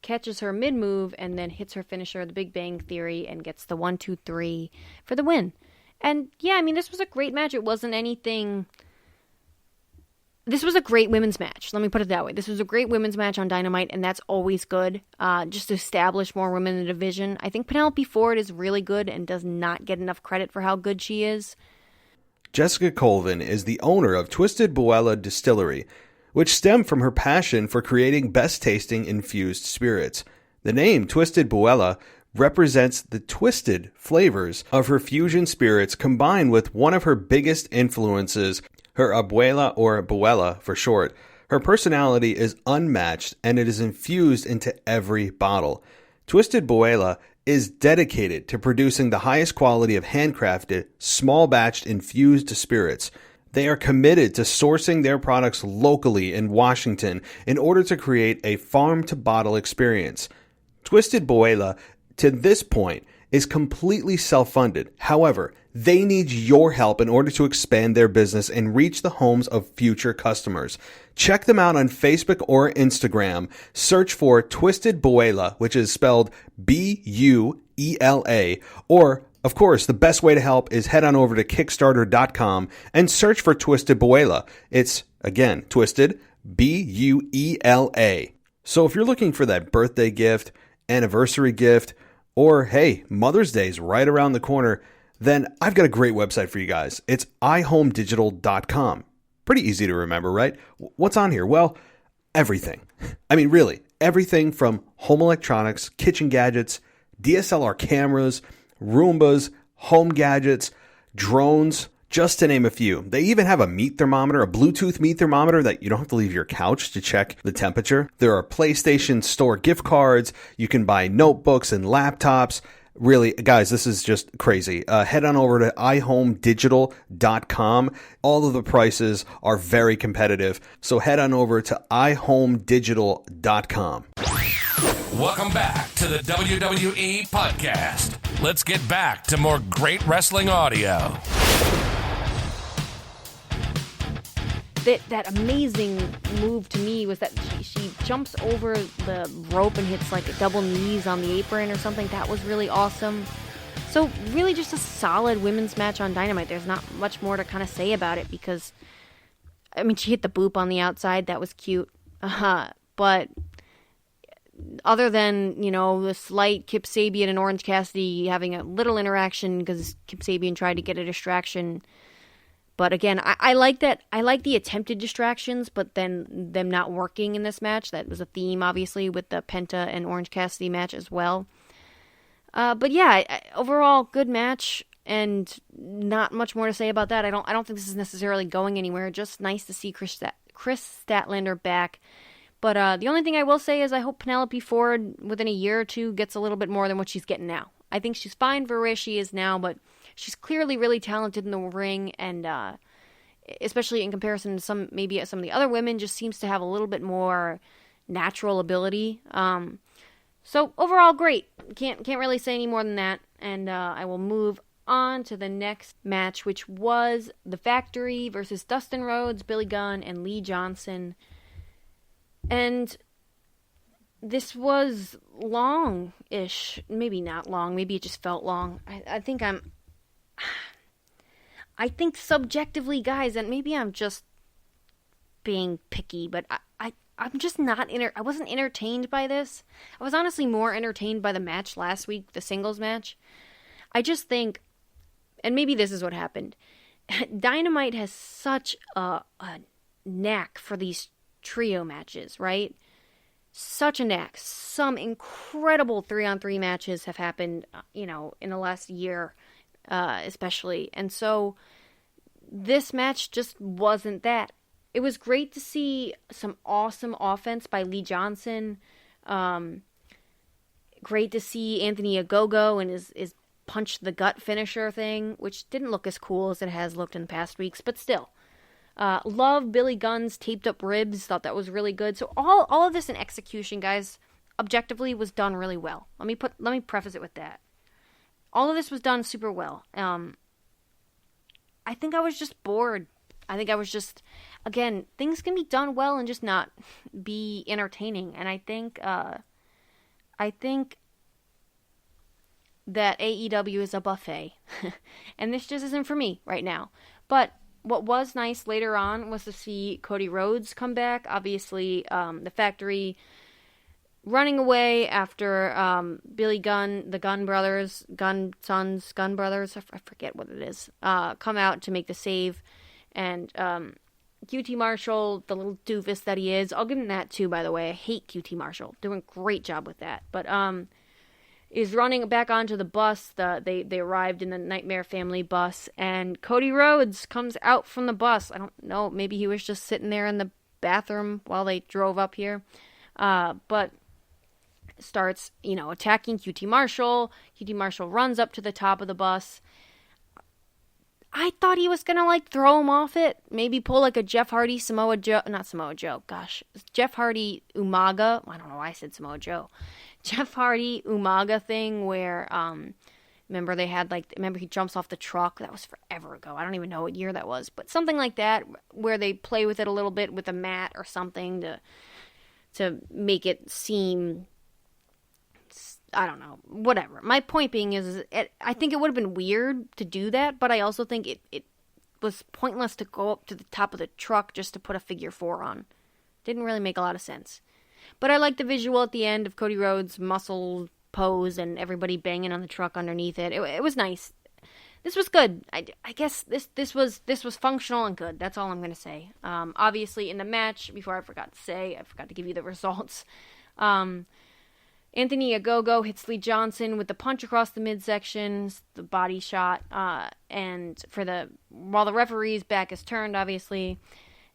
catches her mid-move and then hits her finisher, the Big Bang Theory, and gets the 1-2-3 for the win. And yeah, this was a great match. It wasn't anything... This was a great women's match. Let me put it that way. This was a great women's match on Dynamite, and that's always good. Just to establish more women in the division. I think Penelope Ford is really good and does not get enough credit for how good she is. Jessica Colvin is the owner of Twisted Buella Distillery, which stemmed from her passion for creating best-tasting infused spirits. The name Twisted Buella represents the twisted flavors of her fusion spirits combined with one of her biggest influences, Her abuela, or abuela for short, her personality is unmatched and it is infused into every bottle. Twisted Buela is dedicated to producing the highest quality of handcrafted, small-batched infused spirits. They are committed to sourcing their products locally in Washington in order to create a farm-to-bottle experience. Twisted Buela, to this point, is completely self-funded. However, they need your help in order to expand their business and reach the homes of future customers. Check them out on Facebook or Instagram. Search for Twisted Buela, which is spelled Buela, or of course, the best way to help is head on over to Kickstarter.com and search for Twisted Buela. It's, again, Twisted, Buela. So if you're looking for that birthday gift, anniversary gift, or hey, Mother's Day's right around the corner, then I've got a great website for you guys. It's ihomedigital.com. Pretty easy to remember, right? What's on here? Well, everything. I mean, really, everything from home electronics, kitchen gadgets, DSLR cameras, Roombas, home gadgets, drones, just to name a few. They even have a meat thermometer, a Bluetooth meat thermometer that you don't have to leave your couch to check the temperature. There are PlayStation Store gift cards. You can buy notebooks and laptops. Really, guys, this is just crazy. Head on over to ihomedigital.com. All of the prices are very competitive. So head on over to ihomedigital.com. Welcome back to the WWE Podcast. Let's get back to more great wrestling audio. That amazing move to me was that she jumps over the rope and hits like double knees on the apron or something. That was really awesome. So really just a solid women's match on Dynamite. There's not much more to kind of say about it because, I mean, she hit the boop on the outside. That was cute. But other than, you know, the slight Kip Sabian and Orange Cassidy having a little interaction because Kip Sabian tried to get a distraction. But again, I like that. I like the attempted distractions, but then them not working in this match. That was a theme, obviously, with the Penta and Orange Cassidy match as well. But yeah, overall, good match, and not much more to say about that. I don't think this is necessarily going anywhere. Just nice to see Chris Statlander back. But the only thing I will say is I hope Penelope Ford, within a year or two, gets a little bit more than what she's getting now. I think she's fine for where she is now, but she's clearly really talented in the ring, and especially in comparison to some of the other women, just seems to have a little bit more natural ability. So overall, great. Can't really say any more than that, and I will move on to the next match, which was The Factory versus Dustin Rhodes, Billy Gunn, and Lee Johnson. And this was long-ish. Maybe not long. Maybe it just felt long. I think subjectively, guys, and maybe I'm just being picky, but I'm just not I wasn't entertained by this. I was honestly more entertained by the match last week, the singles match. I just think, and maybe this is what happened, Dynamite has such a knack for these trio matches, right? Such a knack. Some incredible 3-on-3 matches have happened, in the last year, especially. And so this match just wasn't that. It was great to see some awesome offense by Lee Johnson. Great to see Anthony Ogogo and his punch the gut finisher thing, which didn't look as cool as it has looked in past weeks, but still. Love Billy Gunn's taped up ribs. Thought that was really good. So all of this in execution, guys, objectively was done really well. Let me preface it with that. All of this was done super well. I think I was just bored. I think I was just, again, things can be done well and just not be entertaining. And I think that AEW is a buffet. And this just isn't for me right now. But what was nice later on was to see Cody Rhodes come back. Obviously, the Factory running away after Billy Gunn, the Gunn brothers, Gunn brothers, I forget what it is, come out to make the save. And QT Marshall, the little doofus that he is, I'll give him that too, by the way. I hate QT Marshall. Doing a great job with that. But is running back onto the bus. They arrived in the Nightmare Family bus, and Cody Rhodes comes out from the bus. I don't know, maybe he was just sitting there in the bathroom while they drove up here, but starts, attacking QT Marshall. QT Marshall runs up to the top of the bus. I thought he was gonna throw him off it, maybe pull a Jeff Hardy Jeff Hardy Umaga. I don't know why I said Samoa Joe. Jeff Hardy Umaga thing where, remember they had remember he jumps off the truck? That was forever ago. I don't even know what year that was, but something like that where they play with it a little bit with a mat or something to make it seem, I don't know, whatever. My point being is I think it would have been weird to do that, but I also think it was pointless to go up to the top of the truck just to put a figure 4 on. Didn't really make a lot of sense. But I like the visual at the end of Cody Rhodes' muscle pose and everybody banging on the truck underneath it. It was nice. This was good. I guess this was functional and good. That's all I'm going to say. Obviously, in the match, before I forgot to give you the results. Anthony Ogogo hits Lee Johnson with the punch across the midsection, the body shot, and while the referee's back is turned, obviously,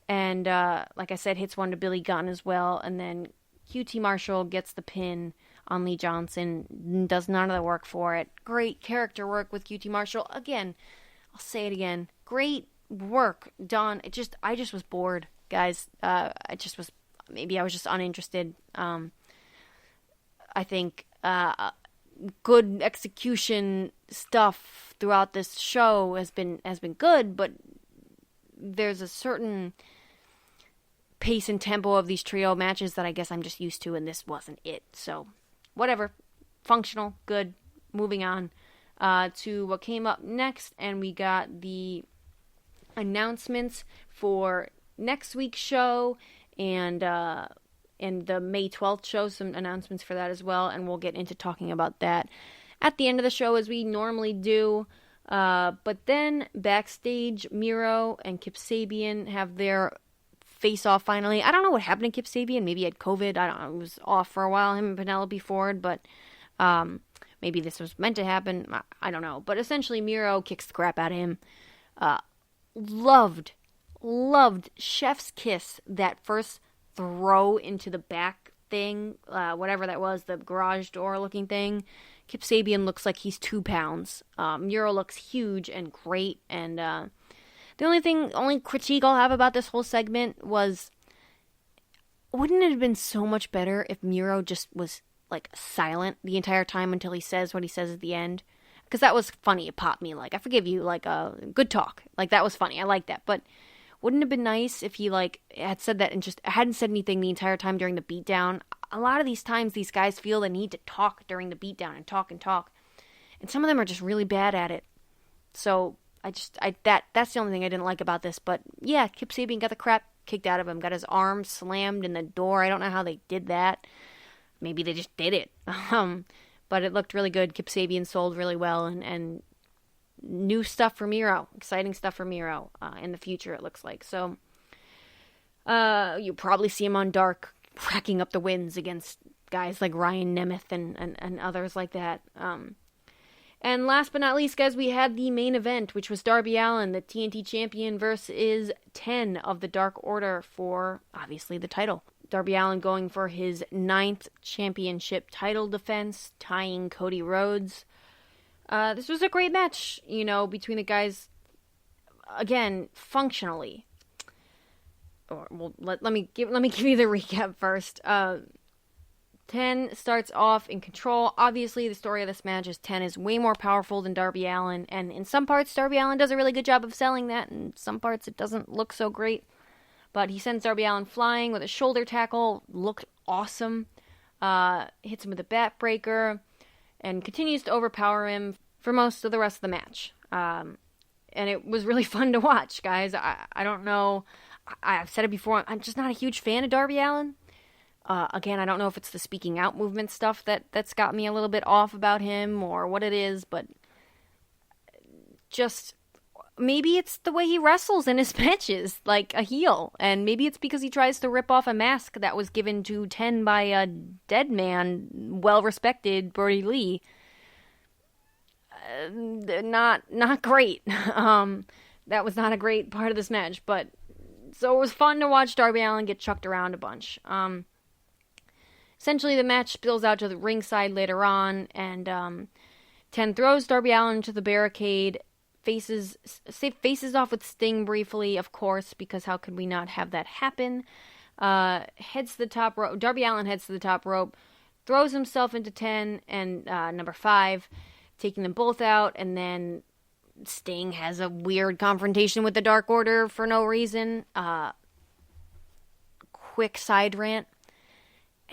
and like I said, hits one to Billy Gunn as well, and then QT Marshall gets the pin on Lee Johnson, does none of the work for it. Great character work with QT Marshall. Again, I'll say it again. Great work done. I just was bored, guys. Maybe I was just uninterested. I think good execution stuff throughout this show has been good, but there's a certain pace and tempo of these trio matches that I guess I'm just used to, and this wasn't it. So, whatever. Functional, good. Moving on to what came up next, and we got the announcements for next week's show and the May 12th show, some announcements for that as well, and we'll get into talking about that at the end of the show as we normally do. But then, backstage, Miro and Kip Sabian have their face-off finally. I don't know what happened to Kip Sabian. Maybe he had COVID. I don't know. It was off for a while, him and Penelope Ford, but maybe this was meant to happen. I don't know. But essentially, Miro kicks the crap out of him. Loved chef's kiss, that first throw into the back thing, whatever that was, the garage door looking thing. Kip Sabian looks like he's 2 pounds. Miro looks huge and great, and the only critique I'll have about this whole segment was, wouldn't it have been so much better if Miro just was silent the entire time until he says what he says at the end? Because that was funny. It popped me. I forgive you. Good talk. That was funny. I like that. But wouldn't it have been nice if he had said that and just hadn't said anything the entire time during the beatdown? A lot of these times, these guys feel the need to talk during the beatdown and talk, and some of them are just really bad at it. So that's the only thing I didn't like about this. But yeah, Kip Sabian got the crap kicked out of him, got his arm slammed in the door. I don't know how they did that. Maybe they just did it. But it looked really good. Kip Sabian sold really well, and new stuff for Miro, exciting stuff for Miro in the future, it looks like. So you'll probably see him on Dark racking up the wins against guys like Ryan Nemeth and others like that. And last but not least, guys, we had the main event, which was Darby Allin, the TNT champion, versus 10 of the Dark Order for, obviously, the title. Darby Allin going for his 9th championship title defense, tying Cody Rhodes. This was a great match, between the guys, again, functionally. Let me give you the recap first. 10 starts off in control. Obviously, the story of this match is 10 is way more powerful than Darby Allin, and in some parts, Darby Allin does a really good job of selling that, and in some parts, it doesn't look so great. But he sends Darby Allin flying with a shoulder tackle. Looked awesome. Hits him with a bat breaker, and continues to overpower him for most of the rest of the match. And it was really fun to watch, guys. I don't know. I've said it before. I'm just not a huge fan of Darby Allin. Again, I don't know if it's the speaking out movement stuff that's got me a little bit off about him or what it is, but just maybe it's the way he wrestles in his matches, like a heel. And maybe it's because he tries to rip off a mask that was given to 10 by a dead man, well-respected Brody Lee. Not great. That was not a great part of this match, but so it was fun to watch Darby Allin get chucked around a bunch. Essentially, the match spills out to the ringside later on, and 10 throws Darby Allin into the barricade, faces off with Sting briefly, of course, because how could we not have that happen? Heads to the top rope. Darby Allin heads to the top rope, throws himself into 10 and number 5, taking them both out, and then Sting has a weird confrontation with the Dark Order for no reason. Quick side rant.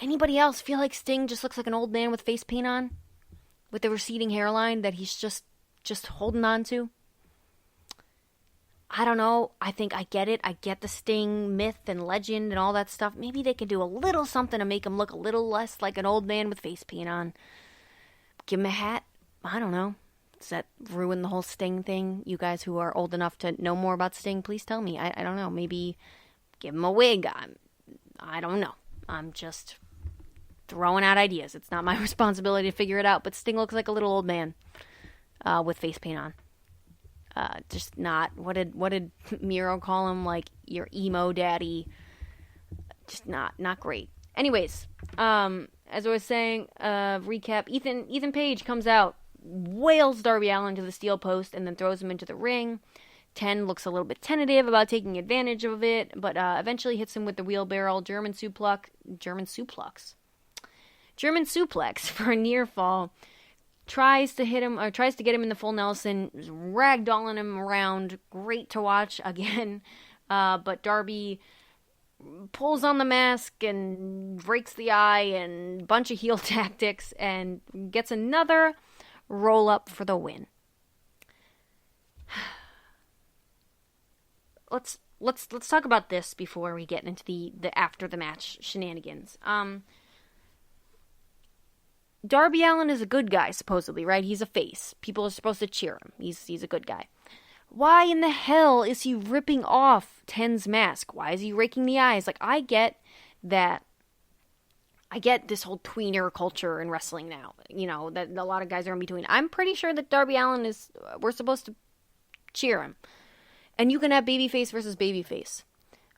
Anybody else feel like Sting just looks like an old man with face paint on? With a receding hairline that he's just holding on to? I don't know. I think I get it. I get the Sting myth and legend and all that stuff. Maybe they could do a little something to make him look a little less like an old man with face paint on. Give him a hat. I don't know. Does that ruin the whole Sting thing? You guys who are old enough to know more about Sting, please tell me. I don't know. Maybe give him a wig. I don't know. I'm just throwing out ideas. It's not my responsibility to figure it out, but Sting looks like a little old man with face paint on. Just not. What did Miro call him? Like your emo daddy. Just not great. Anyways, as I was saying, recap. Ethan Page comes out, wails Darby Allin to the steel post, and then throws him into the ring. 10 looks a little bit tentative about taking advantage of it, but eventually hits him with the wheelbarrow German suplex for a near fall. Tries to get him in the full Nelson, ragdolling him around. Great to watch again. But Darby pulls on the mask and breaks the eye and bunch of heel tactics and gets another roll up for the win. Let's talk about this before we get into the after the match shenanigans. Darby Allin is a good guy, supposedly, right? He's a face. People are supposed to cheer him. He's a good guy. Why in the hell is he ripping off 10's mask? Why is he raking the eyes? Like, I get that. I get this whole tweener culture in wrestling now. You know, that a lot of guys are in between. I'm pretty sure that Darby Allin we're supposed to cheer him. And you can have babyface versus babyface.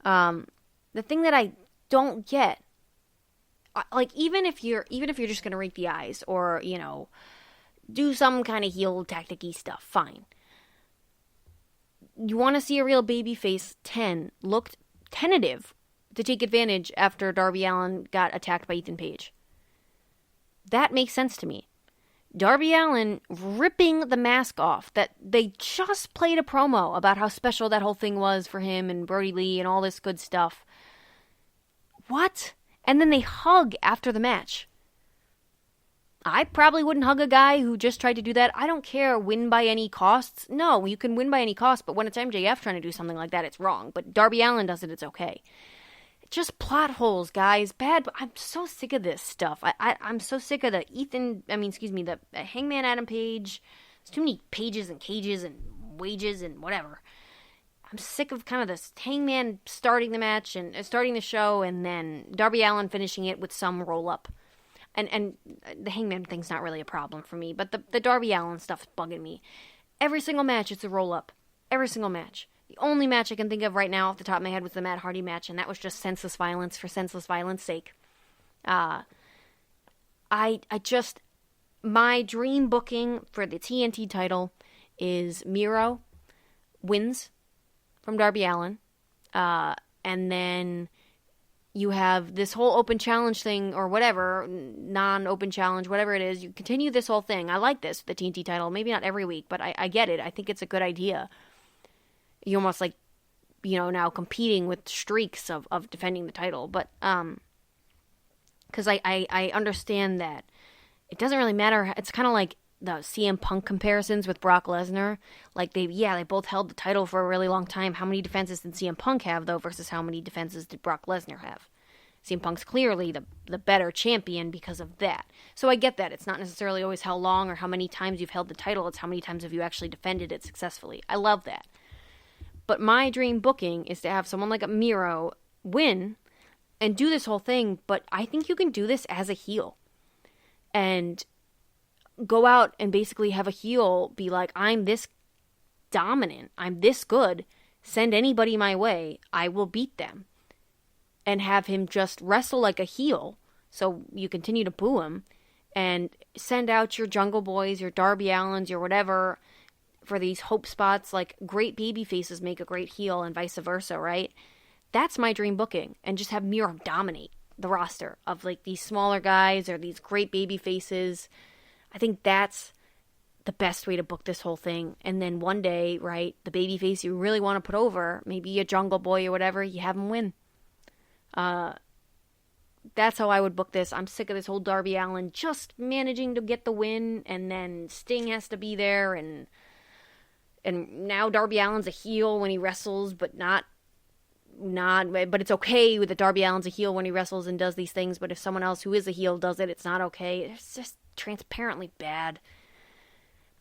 The thing that I don't get, like, even if you're just gonna rake the eyes or, you know, do some kind of heel tactic-y stuff, fine. You want to see a real babyface. 10 looked tentative to take advantage after Darby Allin got attacked by Ethan Page. That makes sense to me. Darby Allin ripping the mask off, that they just played a promo about how special that whole thing was for him and Brody Lee and all this good stuff. What? And then they hug after the match. I probably wouldn't hug a guy who just tried to do that. I don't care, win by any costs. No, you can win by any cost, but when it's MJF trying to do something like that, it's wrong. But Darby Allin does it, it's okay. Just plot holes, guys. Bad, but I'm so sick of this stuff. I'm so sick of the the Hangman Adam Page. There's too many pages and cages and wages and whatever. I'm sick of kind of this Hangman starting the match and starting the show and then Darby Allin finishing it with some roll-up. And the Hangman thing's not really a problem for me, but the Darby Allin stuff is bugging me. Every single match, it's a roll-up. Every single match. The only match I can think of right now off the top of my head was the Matt Hardy match, and that was just senseless violence for senseless violence sake. My dream booking for the TNT title is Miro wins from Darby Allin, and then you have this whole open challenge thing, or whatever, non-open challenge, whatever it is. You continue this whole thing. I like this, the TNT title. Maybe not every week, but I get it. I think it's a good idea. You almost like, you know, now competing with streaks of defending the title. But, because I understand that it doesn't really matter. It's kind of like the CM Punk comparisons with Brock Lesnar. Like, they both held the title for a really long time. How many defenses did CM Punk have, though, versus how many defenses did Brock Lesnar have? CM Punk's clearly the better champion because of that. So I get that. It's not necessarily always how long or how many times you've held the title. It's how many times have you actually defended it successfully. I love that. But my dream booking is to have someone like a Miro win and do this whole thing. But I think you can do this as a heel. And go out and basically have a heel be like, I'm this dominant. I'm this good. Send anybody my way. I will beat them. And have him just wrestle like a heel, so you continue to boo him, and send out your Jungle Boys, your Darby Allins, your whatever, for these hope spots. Like, great baby faces make a great heel, and vice versa, right? That's my dream booking, and just have Miro dominate the roster of, like, these smaller guys or these great baby faces. I think that's the best way to book this whole thing. And then one day, right, the baby face you really want to put over, maybe a Jungle Boy or whatever, you have him win. That's how I would book this. I'm sick of this whole Darby Allin just managing to get the win, and then Sting has to be there, and now Darby Allin's a heel when he wrestles, but but it's okay with the Darby Allin's a heel when he wrestles and does these things, but if someone else who is a heel does it, it's not okay. It's just transparently bad.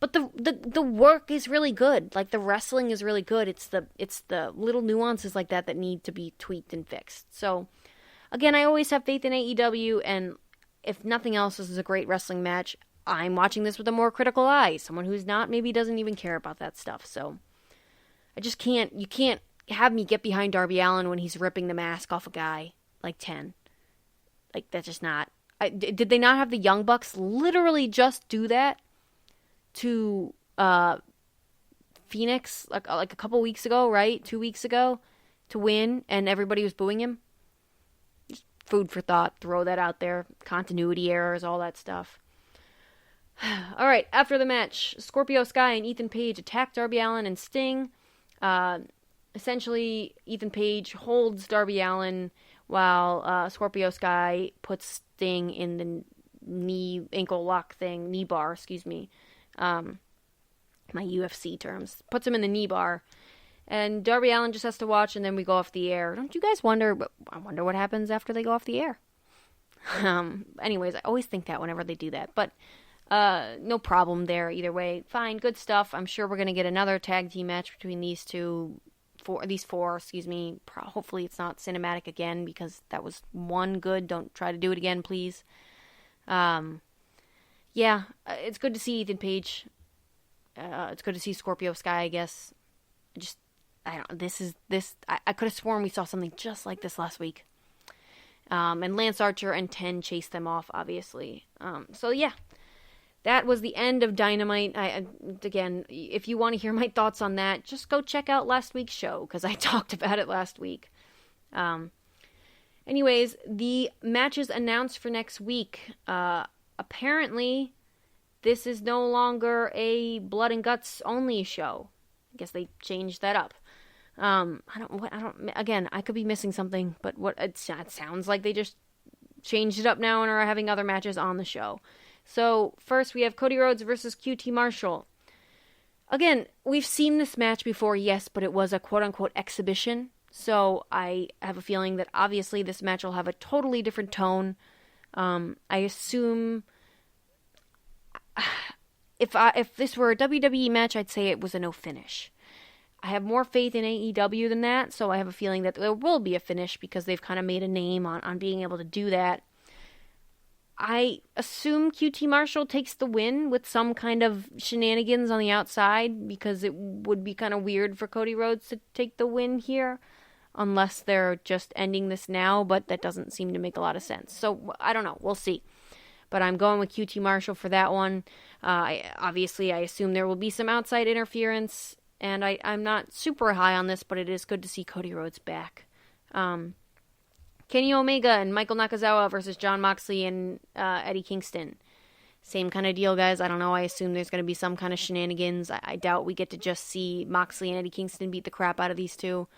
But the work is really good. Like, the wrestling is really good. It's the little nuances like that need to be tweaked and fixed. So, again, I always have faith in AEW, and if nothing else, this is a great wrestling match. I'm watching this with a more critical eye. Someone who's not, maybe doesn't even care about that stuff. So, you can't have me get behind Darby Allin when he's ripping the mask off a guy like 10. Like, that's just not. Did they not have the Young Bucks literally just do that to Phoenix like a couple weeks ago, right? 2 weeks ago, to win, and everybody was booing him? Just food for thought. Throw that out there. Continuity errors, all that stuff. All right, after the match, Scorpio Sky and Ethan Page attack Darby Allin and Sting. Essentially, Ethan Page holds Darby Allin while Scorpio Sky puts Sting in the knee bar, excuse me. My UFC terms. Puts him in the knee bar. And Darby Allin just has to watch, and then we go off the air. Don't you guys wonder? I wonder what happens after they go off the air. Anyways, I always think that whenever they do that. But no problem there either way. Fine, good stuff. I'm sure we're going to get another tag team match between these four, excuse me. Hopefully it's not cinematic again, because that was one good. Don't try to do it again, please. Yeah, it's good to see Ethan Page. It's good to see Scorpio Sky, I guess. I could have sworn we saw something just like this last week. And Lance Archer and 10 chased them off, obviously. So yeah, that was the end of Dynamite. Again, if you want to hear my thoughts on that, just go check out last week's show, because I talked about it last week. Anyways, the matches announced for next week. Apparently, this is no longer a blood and guts only show. I guess they changed that up. Again, I could be missing something, but it sounds like they just changed it up now and are having other matches on the show. So, first we have Cody Rhodes versus QT Marshall. Again, we've seen this match before, yes, but it was a quote-unquote exhibition. So, I have a feeling that obviously this match will have a totally different tone. I assume if this were a WWE match, I'd say it was a no finish. I have more faith in AEW than that, so I have a feeling that there will be a finish, because they've kind of made a name on being able to do that. I assume QT Marshall takes the win with some kind of shenanigans on the outside, because it would be kind of weird for Cody Rhodes to take the win here, unless they're just ending this now, but that doesn't seem to make a lot of sense. So, I don't know. We'll see. But I'm going with QT Marshall for that one. Obviously, I assume there will be some outside interference, and I'm not super high on this, but it is good to see Cody Rhodes back. Kenny Omega and Michael Nakazawa versus Jon Moxley and Eddie Kingston. Same kind of deal, guys. I don't know. I assume there's going to be some kind of shenanigans. I doubt we get to just see Moxley and Eddie Kingston beat the crap out of these two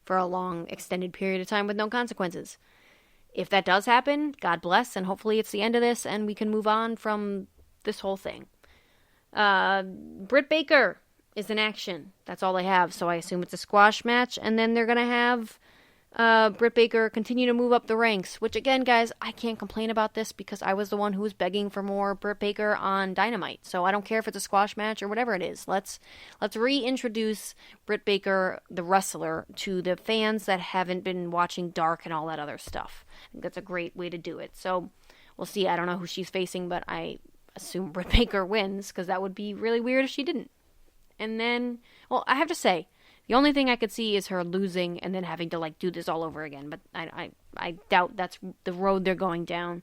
for a long, extended period of time with no consequences. If that does happen, God bless, and hopefully it's the end of this and we can move on from this whole thing. Britt Baker is in action. That's all they have, so I assume it's a squash match, and then they're going to have Britt Baker continue to move up the ranks, which again, guys, I can't complain about this because I was the one who was begging for more Britt Baker on Dynamite. So I don't care if it's a squash match or whatever it is. Let's reintroduce Britt Baker, the wrestler, to the fans that haven't been watching Dark and all that other stuff. I think that's a great way to do it. So we'll see. I don't know who she's facing, but I assume Britt Baker wins because that would be really weird if she didn't. And then, well, I have to say, the only thing I could see is her losing and then having to do this all over again. But I doubt that's the road they're going down.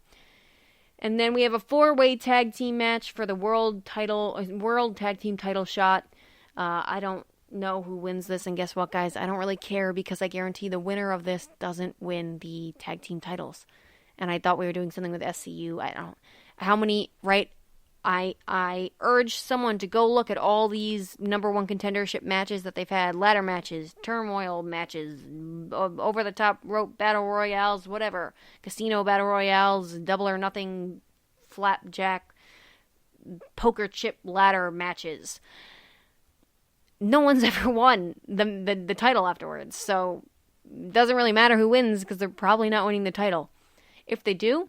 And then we have a 4-way tag team match for the world tag team title shot. I don't know who wins this, and guess what, guys? I don't really care because I guarantee the winner of this doesn't win the tag team titles. And I thought we were doing something with SCU. I don't. How many? Right. I urge someone to go look at all these number one contendership matches that they've had, ladder matches, turmoil matches, over-the-top rope battle royales, whatever, casino battle royales, double or nothing, flapjack, poker chip ladder matches. No one's ever won the title afterwards, so it doesn't really matter who wins because they're probably not winning the title. If they do,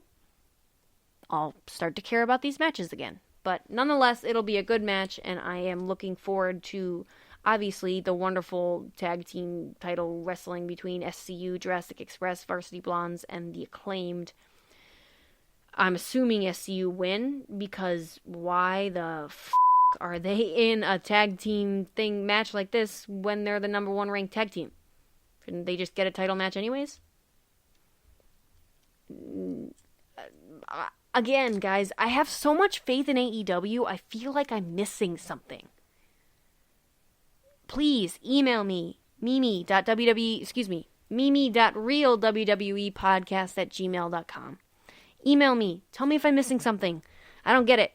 I'll start to care about these matches again. But nonetheless, it'll be a good match, and I am looking forward to, obviously, the wonderful tag team title wrestling between SCU, Jurassic Express, Varsity Blondes, and the Acclaimed. I'm assuming SCU win, because why the f*** are they in a tag team match like this when they're the number one ranked tag team? Couldn't they just get a title match anyways? Again, guys, I have so much faith in AEW, I feel like I'm missing Please email me, mimi.realwwepodcast@gmail.com. Email me. Tell me if I'm missing something. I don't get it.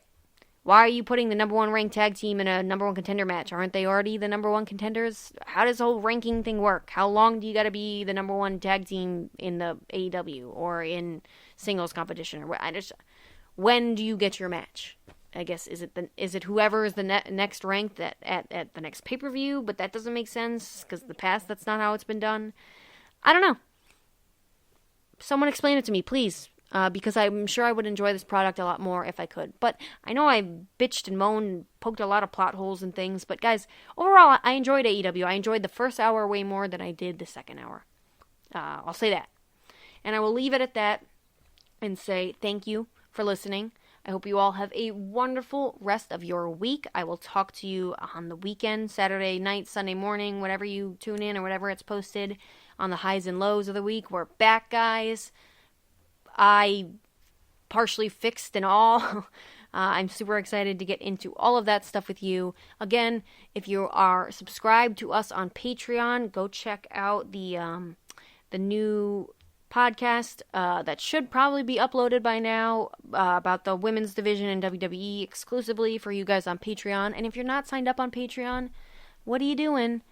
Why are you putting the number one ranked tag team in a number one contender match? Aren't they already the number one contenders? How does the whole ranking thing work? How long do you got to be the number one tag team in the AEW or in singles competition? Or when do you get your match? I guess is it whoever is the next ranked at the next pay-per-view? But that doesn't make sense because in the past that's not how it's been done. I don't know. Someone explain it to me, please. Because I'm sure I would enjoy this product a lot more if I could. But I know I bitched and moaned and poked a lot of plot holes and things. But guys, overall, I enjoyed AEW. I enjoyed the first hour way more than I did the second hour. I'll say that. And I will leave it at that and say thank you for listening. I hope you all have a wonderful rest of your week. I will talk to you on the weekend, Saturday night, Sunday morning, whenever you tune in or whatever it's posted on the highs and lows of the week. We're back, guys. I partially fixed and all. I'm super excited to get into all of that stuff with you. Again, if you are subscribed to us on Patreon, go check out the new podcast that should probably be uploaded by now about the women's division in WWE exclusively for you guys on Patreon. And if you're not signed up on Patreon, what are you doing?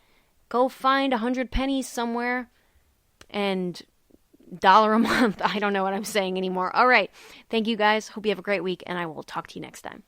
Go find 100 pennies somewhere and $1 a month. I don't know what I'm saying anymore. All right. Thank you guys. Hope you have a great week, and I will talk to you next time.